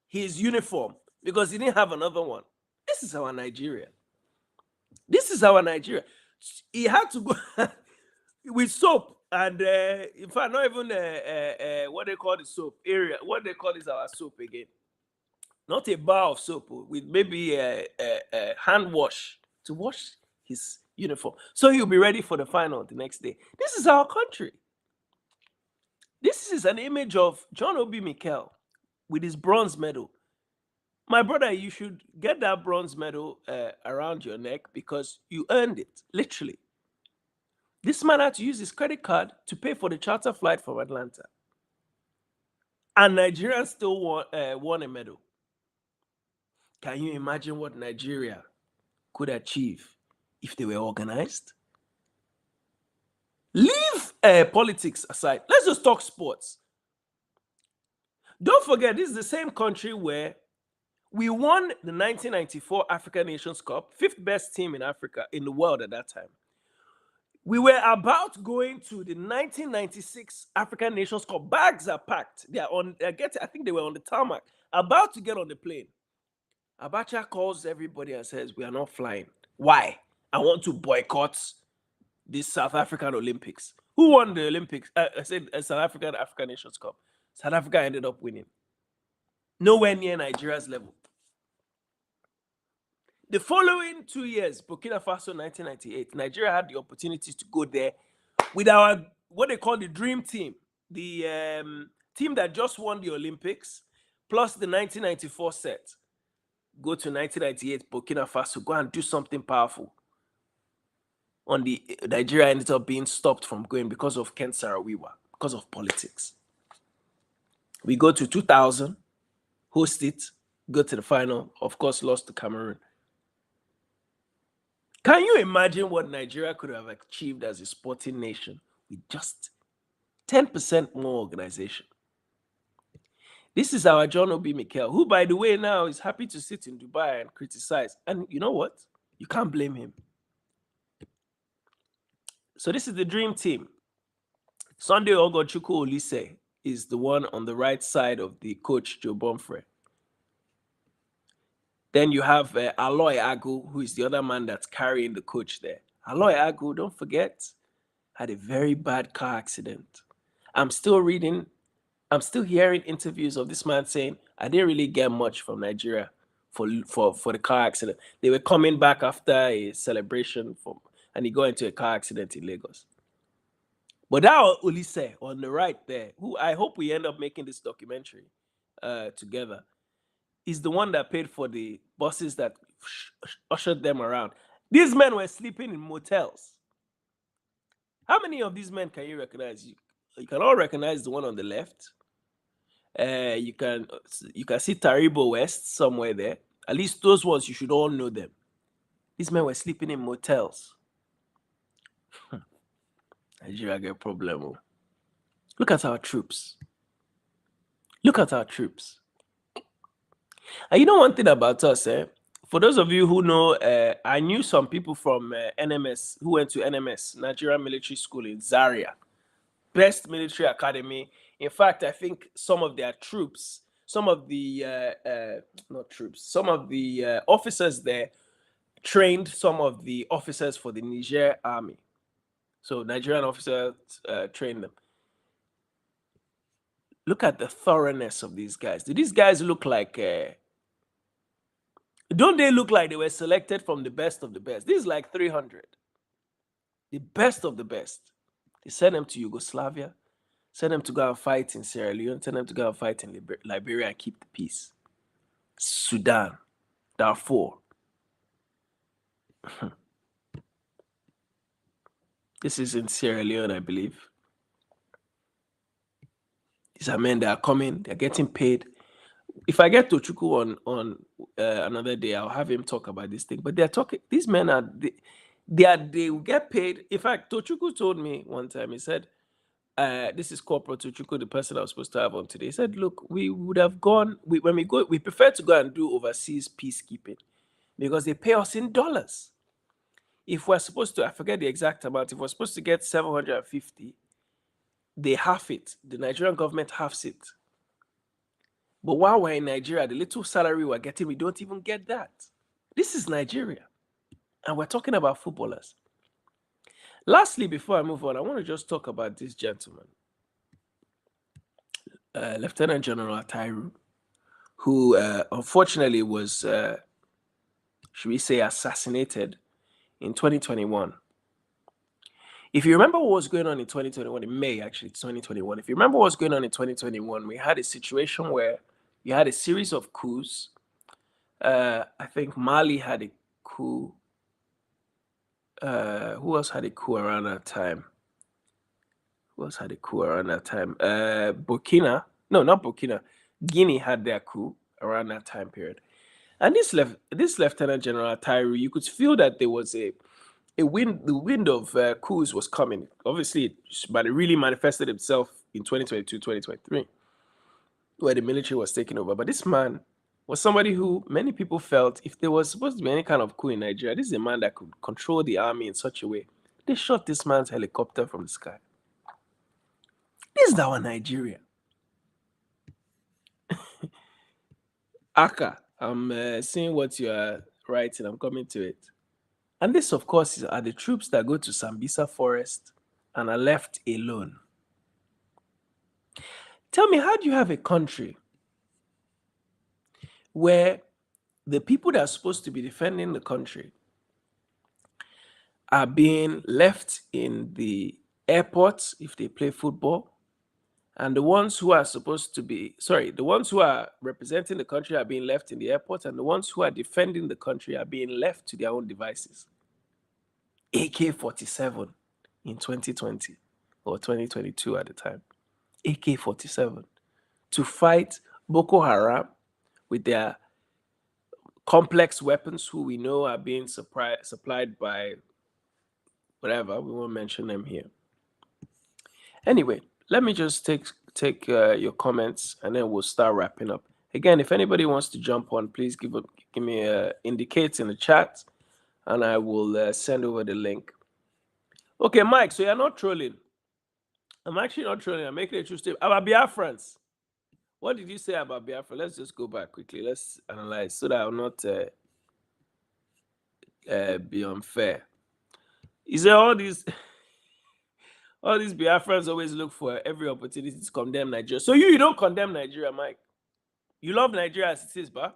his uniform because he didn't have another one? This is our Nigeria. This is our Nigeria. He had to go with soap and in fact, not even what they call the soap area. What they call is our soap again. Not a bar of soap, with maybe a hand wash to wash his uniform. So he'll be ready for the final the next day. This is our country. This is an image of John Obi Mikel with his bronze medal. My brother, you should get that bronze medal around your neck because you earned it, literally. This man had to use his credit card to pay for the charter flight from Atlanta. And Nigerians still won a medal. Can you imagine what Nigeria could achieve if they were organized? Leave politics aside. Let's just talk sports. Don't forget, this is the same country where we won the 1994 African Nations Cup, fifth best team in Africa, in the world at that time. We were about going to the 1996 African Nations Cup. Bags are packed. They are on. I think they were on the tarmac, about to get on the plane. Abacha calls everybody and says, "We are not flying. Why? I want to boycott this South African Olympics." Who won the Olympics? I said South African Nations Cup. South Africa ended up winning. Nowhere near Nigeria's level. The following 2 years, Burkina Faso 1998, Nigeria had the opportunity to go there with our, what they call the dream team, the team that just won the Olympics, plus the 1994 set. Go to 1998, Burkina Faso, go and do something powerful. Nigeria ended up being stopped from going because of Ken Saro-Wiwa, because of politics. We go to 2000, host it, go to the final, of course, lost to Cameroon. Can you imagine what Nigeria could have achieved as a sporting nation with just 10% more organization? This is our John Obi Mikel, who, by the way, now is happy to sit in Dubai and criticize. And you know what? You can't blame him. So this is the dream team. Sunday Ogochukwu Olise is the one on the right side of the coach, Joe Bonfre. Then you have Aloy Agu, who is the other man that's carrying the coach there. Aloy Agu, don't forget, had a very bad car accident. I'm still hearing interviews of this man saying, I didn't really get much from Nigeria for the car accident. They were coming back after a celebration and he got into a car accident in Lagos. But that Olise on the right there, who I hope we end up making this documentary together, is the one that paid for the buses that ushered them around. These men were sleeping in motels. How many of these men can you recognize? You can all recognize the one on the left. You can see Taribo West somewhere there. At least those ones, you should all know them. These men were sleeping in motels. Nigeria got a problem. Look at our troops. Look at our troops. And you know one thing about us, for those of you who know, I knew some people from NMS who went to NMS, Nigerian Military School in Zaria. Best military academy. In fact, I think some of their troops, some of the officers there trained some of the officers for the Niger army. So Nigerian officers trained them. Look at the thoroughness of these guys. Do these guys look like... don't they look like they were selected from the best of the best? This is like 300. The best of the best. They sent them to Yugoslavia, sent them to go and fight in Sierra Leone, sent them to go and fight in Liberia and keep the peace. Sudan, Darfur. This is in Sierra Leone, I believe. These are men that are coming, they're getting paid. If I get to Chuku on another day, I'll have him talk about this thing. But they're talking, these men are, They will get paid. In fact, Tochukwu told me one time, he said, this is Corporal Tochukwu, the person I was supposed to have on today. He said, look, we would have gone, when we go, we prefer to go and do overseas peacekeeping because they pay us in dollars. If we're supposed to, I forget the exact amount, if we're supposed to get 750, they half it. The Nigerian government halves it. But while we're in Nigeria, the little salary we're getting, we don't even get that. This is Nigeria. And we're talking about footballers. Lastly, before I move on, I want to just talk about this gentleman, Lieutenant General Atairu, who unfortunately was, should we say, assassinated in 2021. If you remember what was going on in 2021, in May actually, 2021, if you remember what was going on in 2021, we had a situation where we had a series of coups. I think Mali had a coup. Who else had a coup around that time? Burkina. No, not Burkina. Guinea had their coup around that time period. And this Lieutenant General Atairu, you could feel that there was the wind of coups was coming. Obviously, but it really manifested itself in 2022, 2023, where the military was taking over. But this man was somebody who many people felt if there was supposed to be any kind of coup in Nigeria, this is a man that could control the army in such a way. They shot this man's helicopter from the sky. This is our Nigeria. Aka, I'm seeing what you are writing. I'm coming to it. And this, of course, are the troops that go to Sambisa Forest and are left alone. Tell me, how do you have a country where the people that are supposed to be defending the country are being left in the airports if they play football, and the ones who are the ones who are representing the country are being left in the airport, and the ones who are defending the country are being left to their own devices? AK-47 in 2020 or 2022 at the time. AK-47 to fight Boko Haram with their complex weapons, who we know are being supplied by whatever. We won't mention them here. Anyway, let me just take your comments and then we'll start wrapping up. Again, if anybody wants to jump on, please give me indicate in the chat and I will send over the link. Okay, Mike, so you're not trolling. I'm actually not trolling. I'm making a true statement. About Biafrans. What did you say about Biafra? Let's just go back quickly. Let's analyze so that I'll not be unfair. Is there all these Biafrans always look for every opportunity to condemn Nigeria? So you don't condemn Nigeria, Mike. You love Nigeria as it is, ba?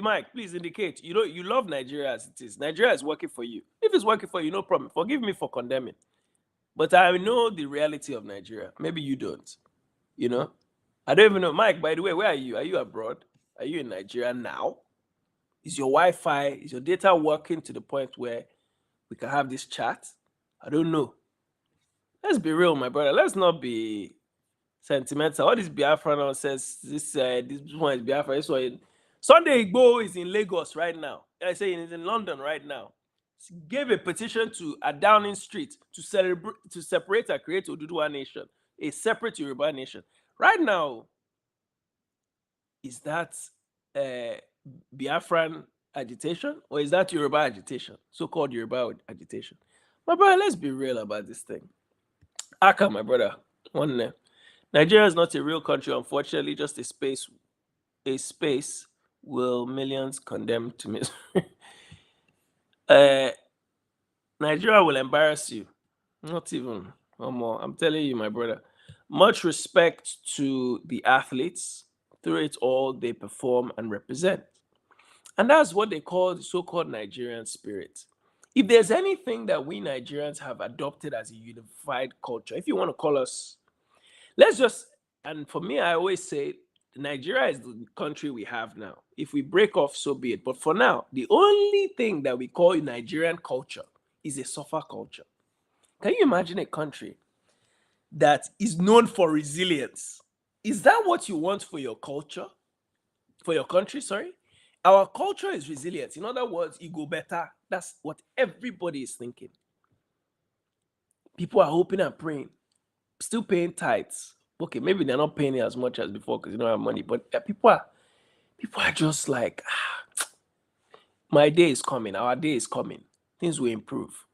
Mike, please indicate. You love Nigeria as it is. Nigeria is working for you. If it's working for you, no problem. Forgive me for condemning. But I know the reality of Nigeria. Maybe you don't. I don't even know. Mike, by the way, where are you? Are you abroad? Are you in Nigeria now? Is your Wi-Fi, is your data working to the point where we can have this chat? I don't know. Let's be real, my brother. Let's not be sentimental. All this Biafra nonsense, this one is Biafra. This one, Sunday Igbo is in Lagos right now. I say he's in London right now. He gave a petition to a Downing Street to separate and create Oduduwa nation, a separate Yoruba nation. Right now, is that Biafran agitation or is that Yoruba agitation? So-called Yoruba agitation. My brother, let's be real about this thing. Aka, my brother, one name. Nigeria is not a real country, unfortunately, just a space. A space will millions condemn to misery. Nigeria will embarrass you. Not even one more. I'm telling you, my brother. Much respect to the athletes. Through it all, they perform and represent. And that's what they call the so-called Nigerian spirit. If there's anything that we Nigerians have adopted as a unified culture, if you want to call us, and for me, I always say, Nigeria is the country we have now. If we break off, so be it. But for now, the only thing that we call Nigerian culture is a suffer culture. Can you imagine a country that is known for resilience? Is that what you want for your culture? For your country, sorry? Our culture is resilient. In other words, it go better. That's what everybody is thinking. People are hoping and praying, still paying tithes. Okay, maybe they're not paying it as much as before because you don't have money, but people are just like, my day is coming, our day is coming, things will improve.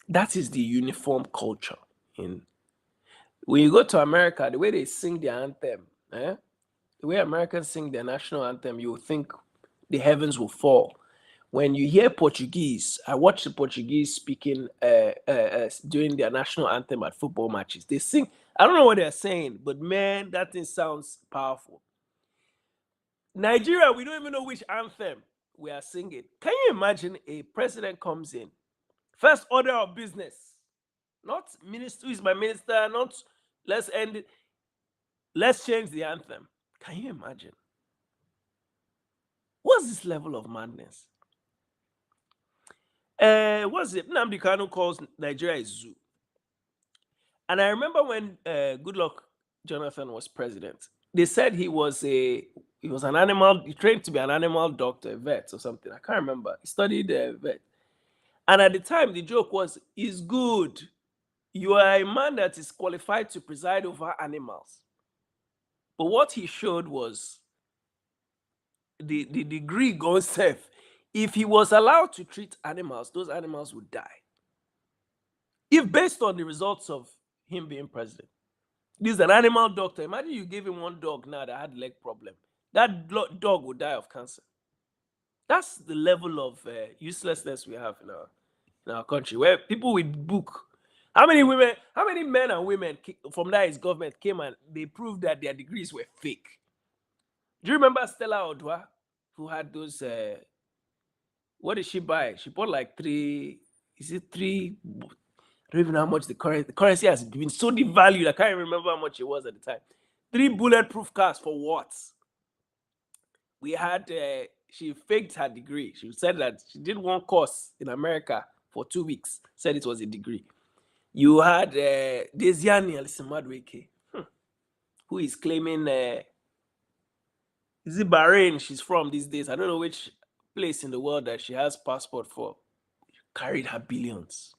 That is the uniform culture. When you go to America, the way they sing their anthem, the way Americans sing their national anthem, you think the heavens will fall. When you hear Portuguese, I watch the Portuguese speaking during their national anthem at football matches. They sing, I don't know what they're saying, but man, that thing sounds powerful. Nigeria, we don't even know which anthem we are singing. Can you imagine a president comes in, first order of business, not minister, who is my minister, not let's end it, let's change the anthem. Can you imagine? What's this level of madness? What's it? Nnamdi Kanu calls Nigeria a zoo. And I remember when Goodluck Jonathan was president, they said he was an animal, he trained to be an animal doctor, a vet or something. I can't remember. He studied vet. And at the time, the joke was, he's good. You are a man that is qualified to preside over animals. But what he showed was the degree goes safe. If he was allowed to treat animals, those animals would die. If based on the results of him being president, this is an animal doctor. Imagine you gave him one dog now that had leg problem. That dog would die of cancer. That's the level of uselessness we have in our country, where people with book. How many men and women from that his government came and they proved that their degrees were fake? Do you remember Stella Odwa, who had those? What did she buy? She bought like three. Is it three? I don't even know how much the currency has been so devalued. I can't remember how much it was at the time. 3 bulletproof cars for what? We had. She faked her degree. She said that she did one course in America for 2 weeks. Said it was a degree. You had Dieziani Alisamadweke, who is claiming. Is it Bahrain she's from these days? I don't know which place in the world that she has passport for. Carried her billions.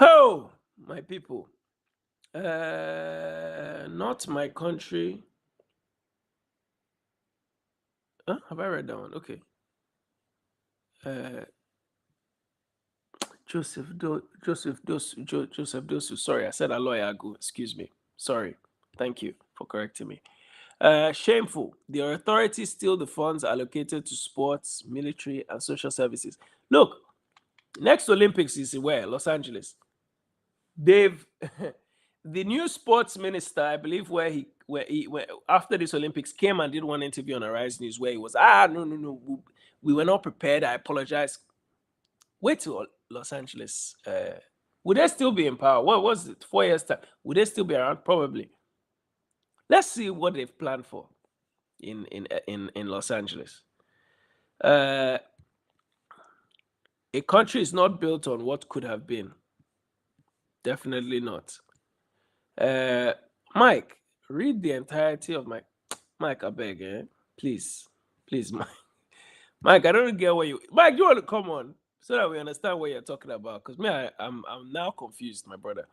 Oh, my people. Not my country. Have I read that one? Okay. Joseph Dosu. Sorry, I said a lawyer. Excuse me. Sorry. Thank you for correcting me. Shameful. The authorities steal the funds allocated to sports, military, and social services. Look, next Olympics is where? Los Angeles. The new sports minister, I believe, where after this Olympics came and did one interview on Arise News where he was, no, we were not prepared. I apologize. Wait till Los Angeles. Would they still be in power? What was it? 4 years time? Would they still be around? Probably. Let's see what they've planned for in Los Angeles. A country is not built on what could have been. Definitely not. Mike, read the entirety of Mike, I beg, please, Mike. Mike, I don't get what you. Mike, you want to come on so that we understand what you're talking about? Because I'm now confused, my brother.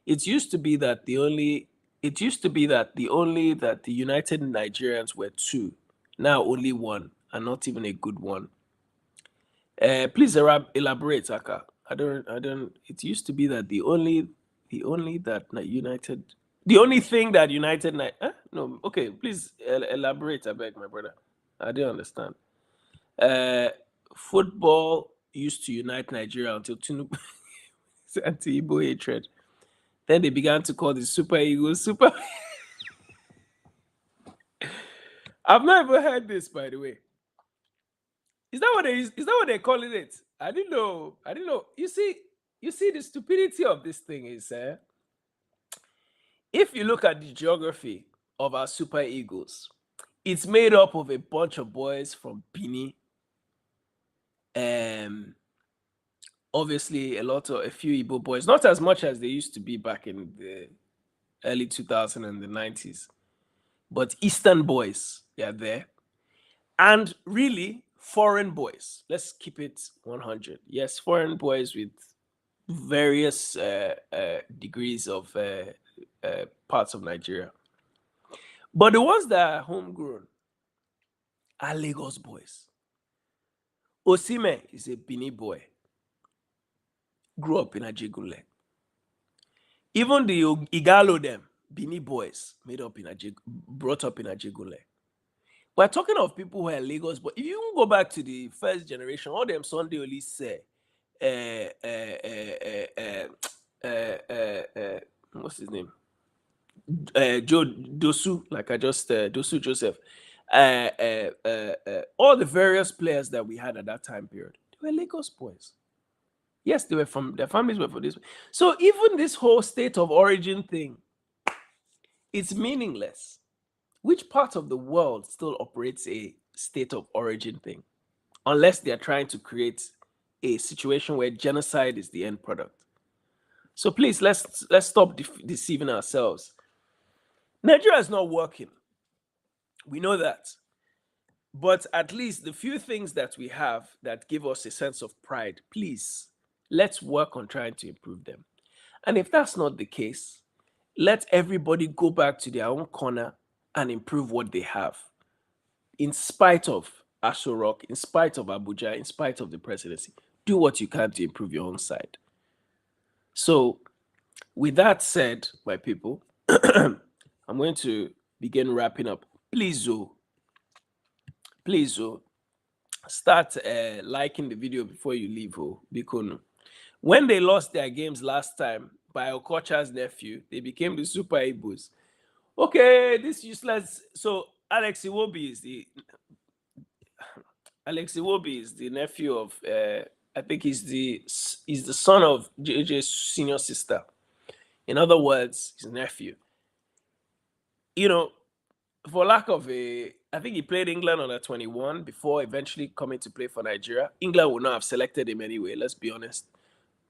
It used to be that the United Nigerians were 2, now only 1, and not even a good one. Please elaborate, Aka. I don't. It used to be that the only thing that united. No, okay. Please elaborate, I beg, my brother. I didn't understand. Football used to unite Nigeria until Tinubu anti-Igbo hatred. Then they began to call the Super Eagles Super. I've never heard this, by the way. Is that what they're calling it? I didn't know. You see the stupidity of this thing is, if you look at the geography of our Super Eagles, it's made up of a bunch of boys from Benin. Obviously a few Igbo boys, not as much as they used to be back in the early 2000s and the 90s. but Eastern boys, they are there. And really, foreign boys. Let's keep it 100. Yes, foreign boys with various degrees of parts of Nigeria. But the ones that are homegrown are Lagos boys. Osime is a Bini boy. Grew up in Ajegunle. Even the Igalo them, Bini boys, brought up in Ajegunle. We're talking of people who are Lagos, but if you go back to the first generation, all them Sunday only say, what's his name? Joe Dosu, like I just Dosu Joseph. All the various players that we had at that time period, they were Lagos boys. Yes, they were from their families were from this. So even this whole state of origin thing, it's meaningless. Which part of the world still operates a state of origin thing? Unless they're trying to create a situation where genocide is the end product. So please, let's stop deceiving ourselves. Nigeria is not working. We know that. But at least the few things that we have that give us a sense of pride, please, let's work on trying to improve them. And if that's not the case, let everybody go back to their own corner and improve what they have. In spite of Aso Rock, in spite of Abuja, in spite of the presidency, do what you can to improve your own side. So, with that said, my people, I'm going to begin wrapping up. Please, start liking the video before you leave, because when they lost their games last time by Okocha's nephew, they became the Super Igbos. Okay, this useless. So Alex Iwobi is the nephew of I think he's the son of JJ's senior sister. In other words, his nephew. You know, for lack of I think he played England under 21 before eventually coming to play for Nigeria. England would not have selected him anyway, let's be honest.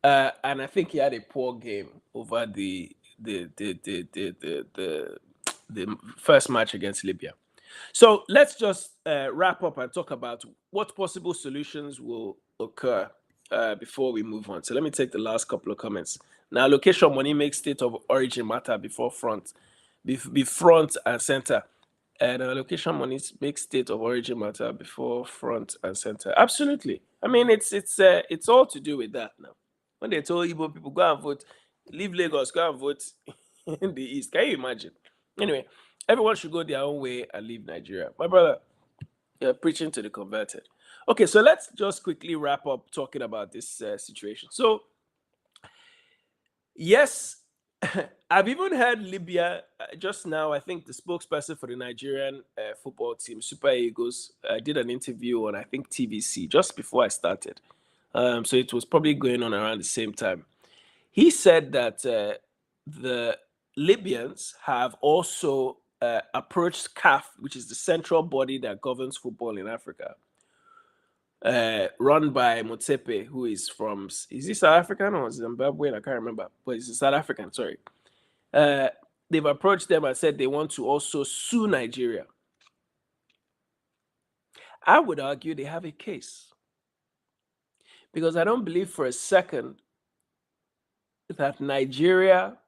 And I think he had a poor game over the first match against Libya. So let's just wrap up and talk about what possible solutions will occur before we move on. So let me take the last couple of comments. Now, location money makes state of origin matter before front, be front and center. And location money makes state of origin matter before front and center. Absolutely. I mean, it's all to do with that now. When they told Igbo people go and vote, leave Lagos, go and vote in the east. Can you imagine? Anyway, everyone should go their own way and leave Nigeria. My brother, you're preaching to the converted. Okay, so let's just quickly wrap up talking about this situation. So, yes, I've even heard Libya just now. I think the spokesperson for the Nigerian football team, Super Eagles, did an interview on, I think, TVC just before I started. So it was probably going on around the same time. He said that the Libyans have also approached CAF, which is the central body that governs football in Africa, run by Motsepe, who is from, is he South African or Zimbabwean? I can't remember, but he's South African, sorry. They've approached them and said they want to also sue Nigeria. I would argue they have a case. Because I don't believe for a second that Nigeria,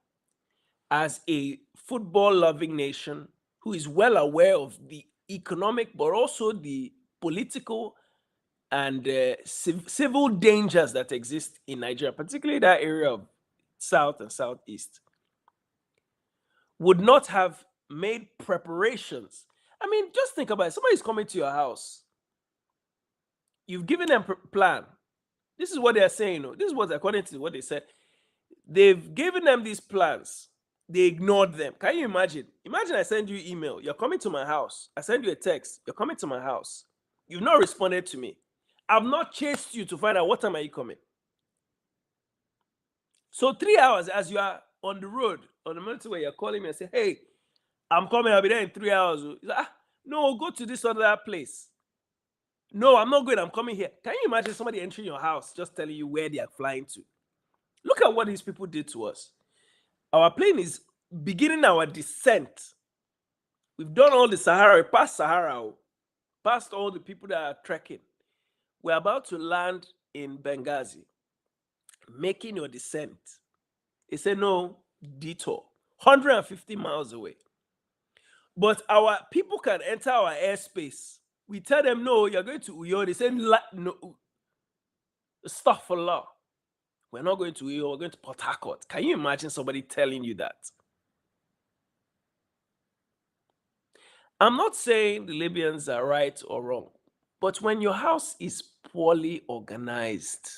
as a football-loving nation who is well aware of the economic but also the political and civil dangers that exist in Nigeria, particularly that area of South and Southeast, would not have made preparations. I mean, just think about it. Somebody's coming to your house. You've given them a plan. This is what they are saying. This is what, according to what they said, they've given them these plans. They ignored them. Can you imagine? Imagine I send you email. You're coming to my house. I send you a text. You're coming to my house. You've not responded to me. I've not chased you to find out what time are you coming. So 3 hours as you are on the road, on the motorway, you're calling me and say, hey, I'm coming. I'll be there in 3 hours. Like, no, go to this other place. No, I'm not going. I'm coming here. Can you imagine somebody entering your house just telling you where they are flying to? Look at what these people did to us. Our plane is beginning our descent. We've done all the Sahara, past Sahara, past all the people that are trekking. We're about to land in Benghazi, making your descent. They say no, detour, 150 miles away. But our people can enter our airspace. We tell them, no, you're going to Uyo. They say, no, astaghfirullah. We're not going to Uyo, we're going to Port Harcourt. Can you imagine somebody telling you that? I'm not saying the Libyans are right or wrong, but when your house is poorly organized,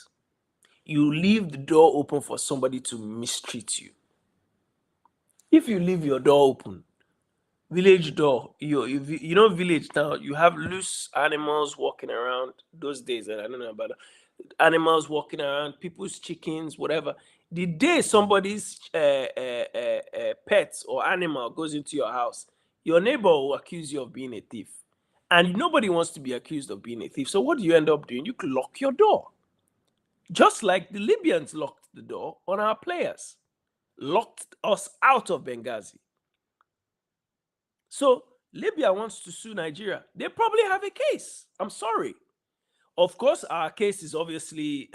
you leave the door open for somebody to mistreat you. If you leave your door open, village door, you know village now, you have loose animals walking around those days, and I don't know about that. Animals walking around, people's chickens, whatever. The day somebody's pet or animal goes into your house, your neighbor will accuse you of being a thief. And nobody wants to be accused of being a thief. So what do you end up doing? You lock your door. Just like the Libyans locked the door on our players, locked us out of Benghazi. So Libya wants to sue Nigeria. They probably have a case. I'm sorry. Of course, our case is obviously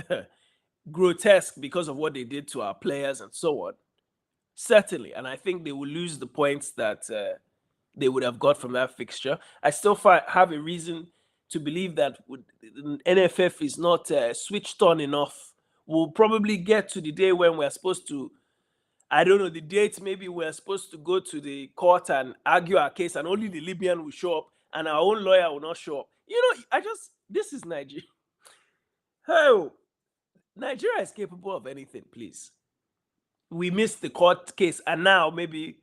grotesque because of what they did to our players and so on. Certainly. And I think they will lose the points that they would have got from that fixture. I still have a reason to believe that NFF is not switched on enough. We'll probably get to the day when we're supposed to, I don't know, the date, maybe we're supposed to go to the court and argue our case, and only the Libyan will show up and our own lawyer will not show up. You know, this is Nigeria. Oh, Nigeria is capable of anything, please. We missed the court case, and now maybe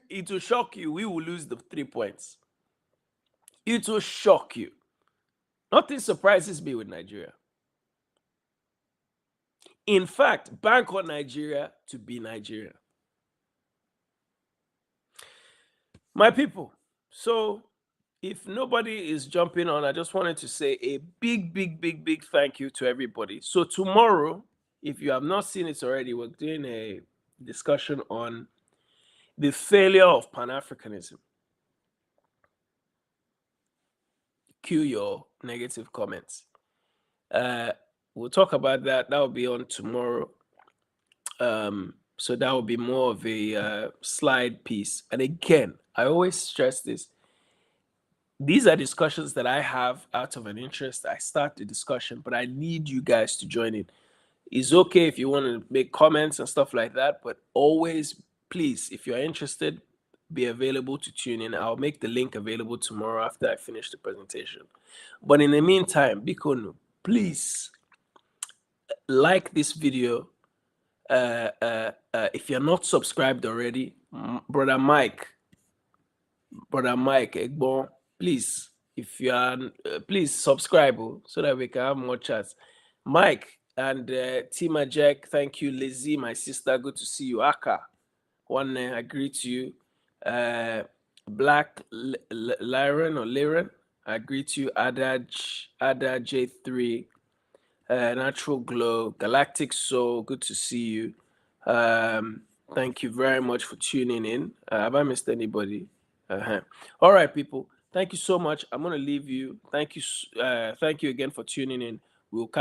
it will shock you. We will lose the 3 points. It will shock you. Nothing surprises me with Nigeria. In fact, bank on Nigeria to be Nigeria. My people, so if nobody is jumping on, I just wanted to say a big thank you to everybody. So tomorrow, if you have not seen it already, we're doing a discussion on the failure of Pan-Africanism. Cue your negative comments. We'll talk about that. That will be on tomorrow. So that will be more of a slide piece. And again, I always stress this. These are discussions that I have out of an interest. I start the discussion, but I need you guys to join in. It's okay if you want to make comments and stuff like that, but always, please, if you're interested, be available to tune in. I'll make the link available tomorrow after I finish the presentation. But in the meantime, Bikono, please like this video. If you're not subscribed already, brother Mike, Egbon, please, if you are, please subscribe so that we can have more chats. Mike and Tima Jack, thank you. Lizzie, my sister, good to see you. Aka, one, I greet you. Black Liren, I greet you. Ada J3, Natural Glow, Galactic Soul, good to see you. Thank you very much for tuning in. Have I missed anybody? All right, people. Thank you so much. I'm gonna leave you. Thank you again for tuning in. We'll catch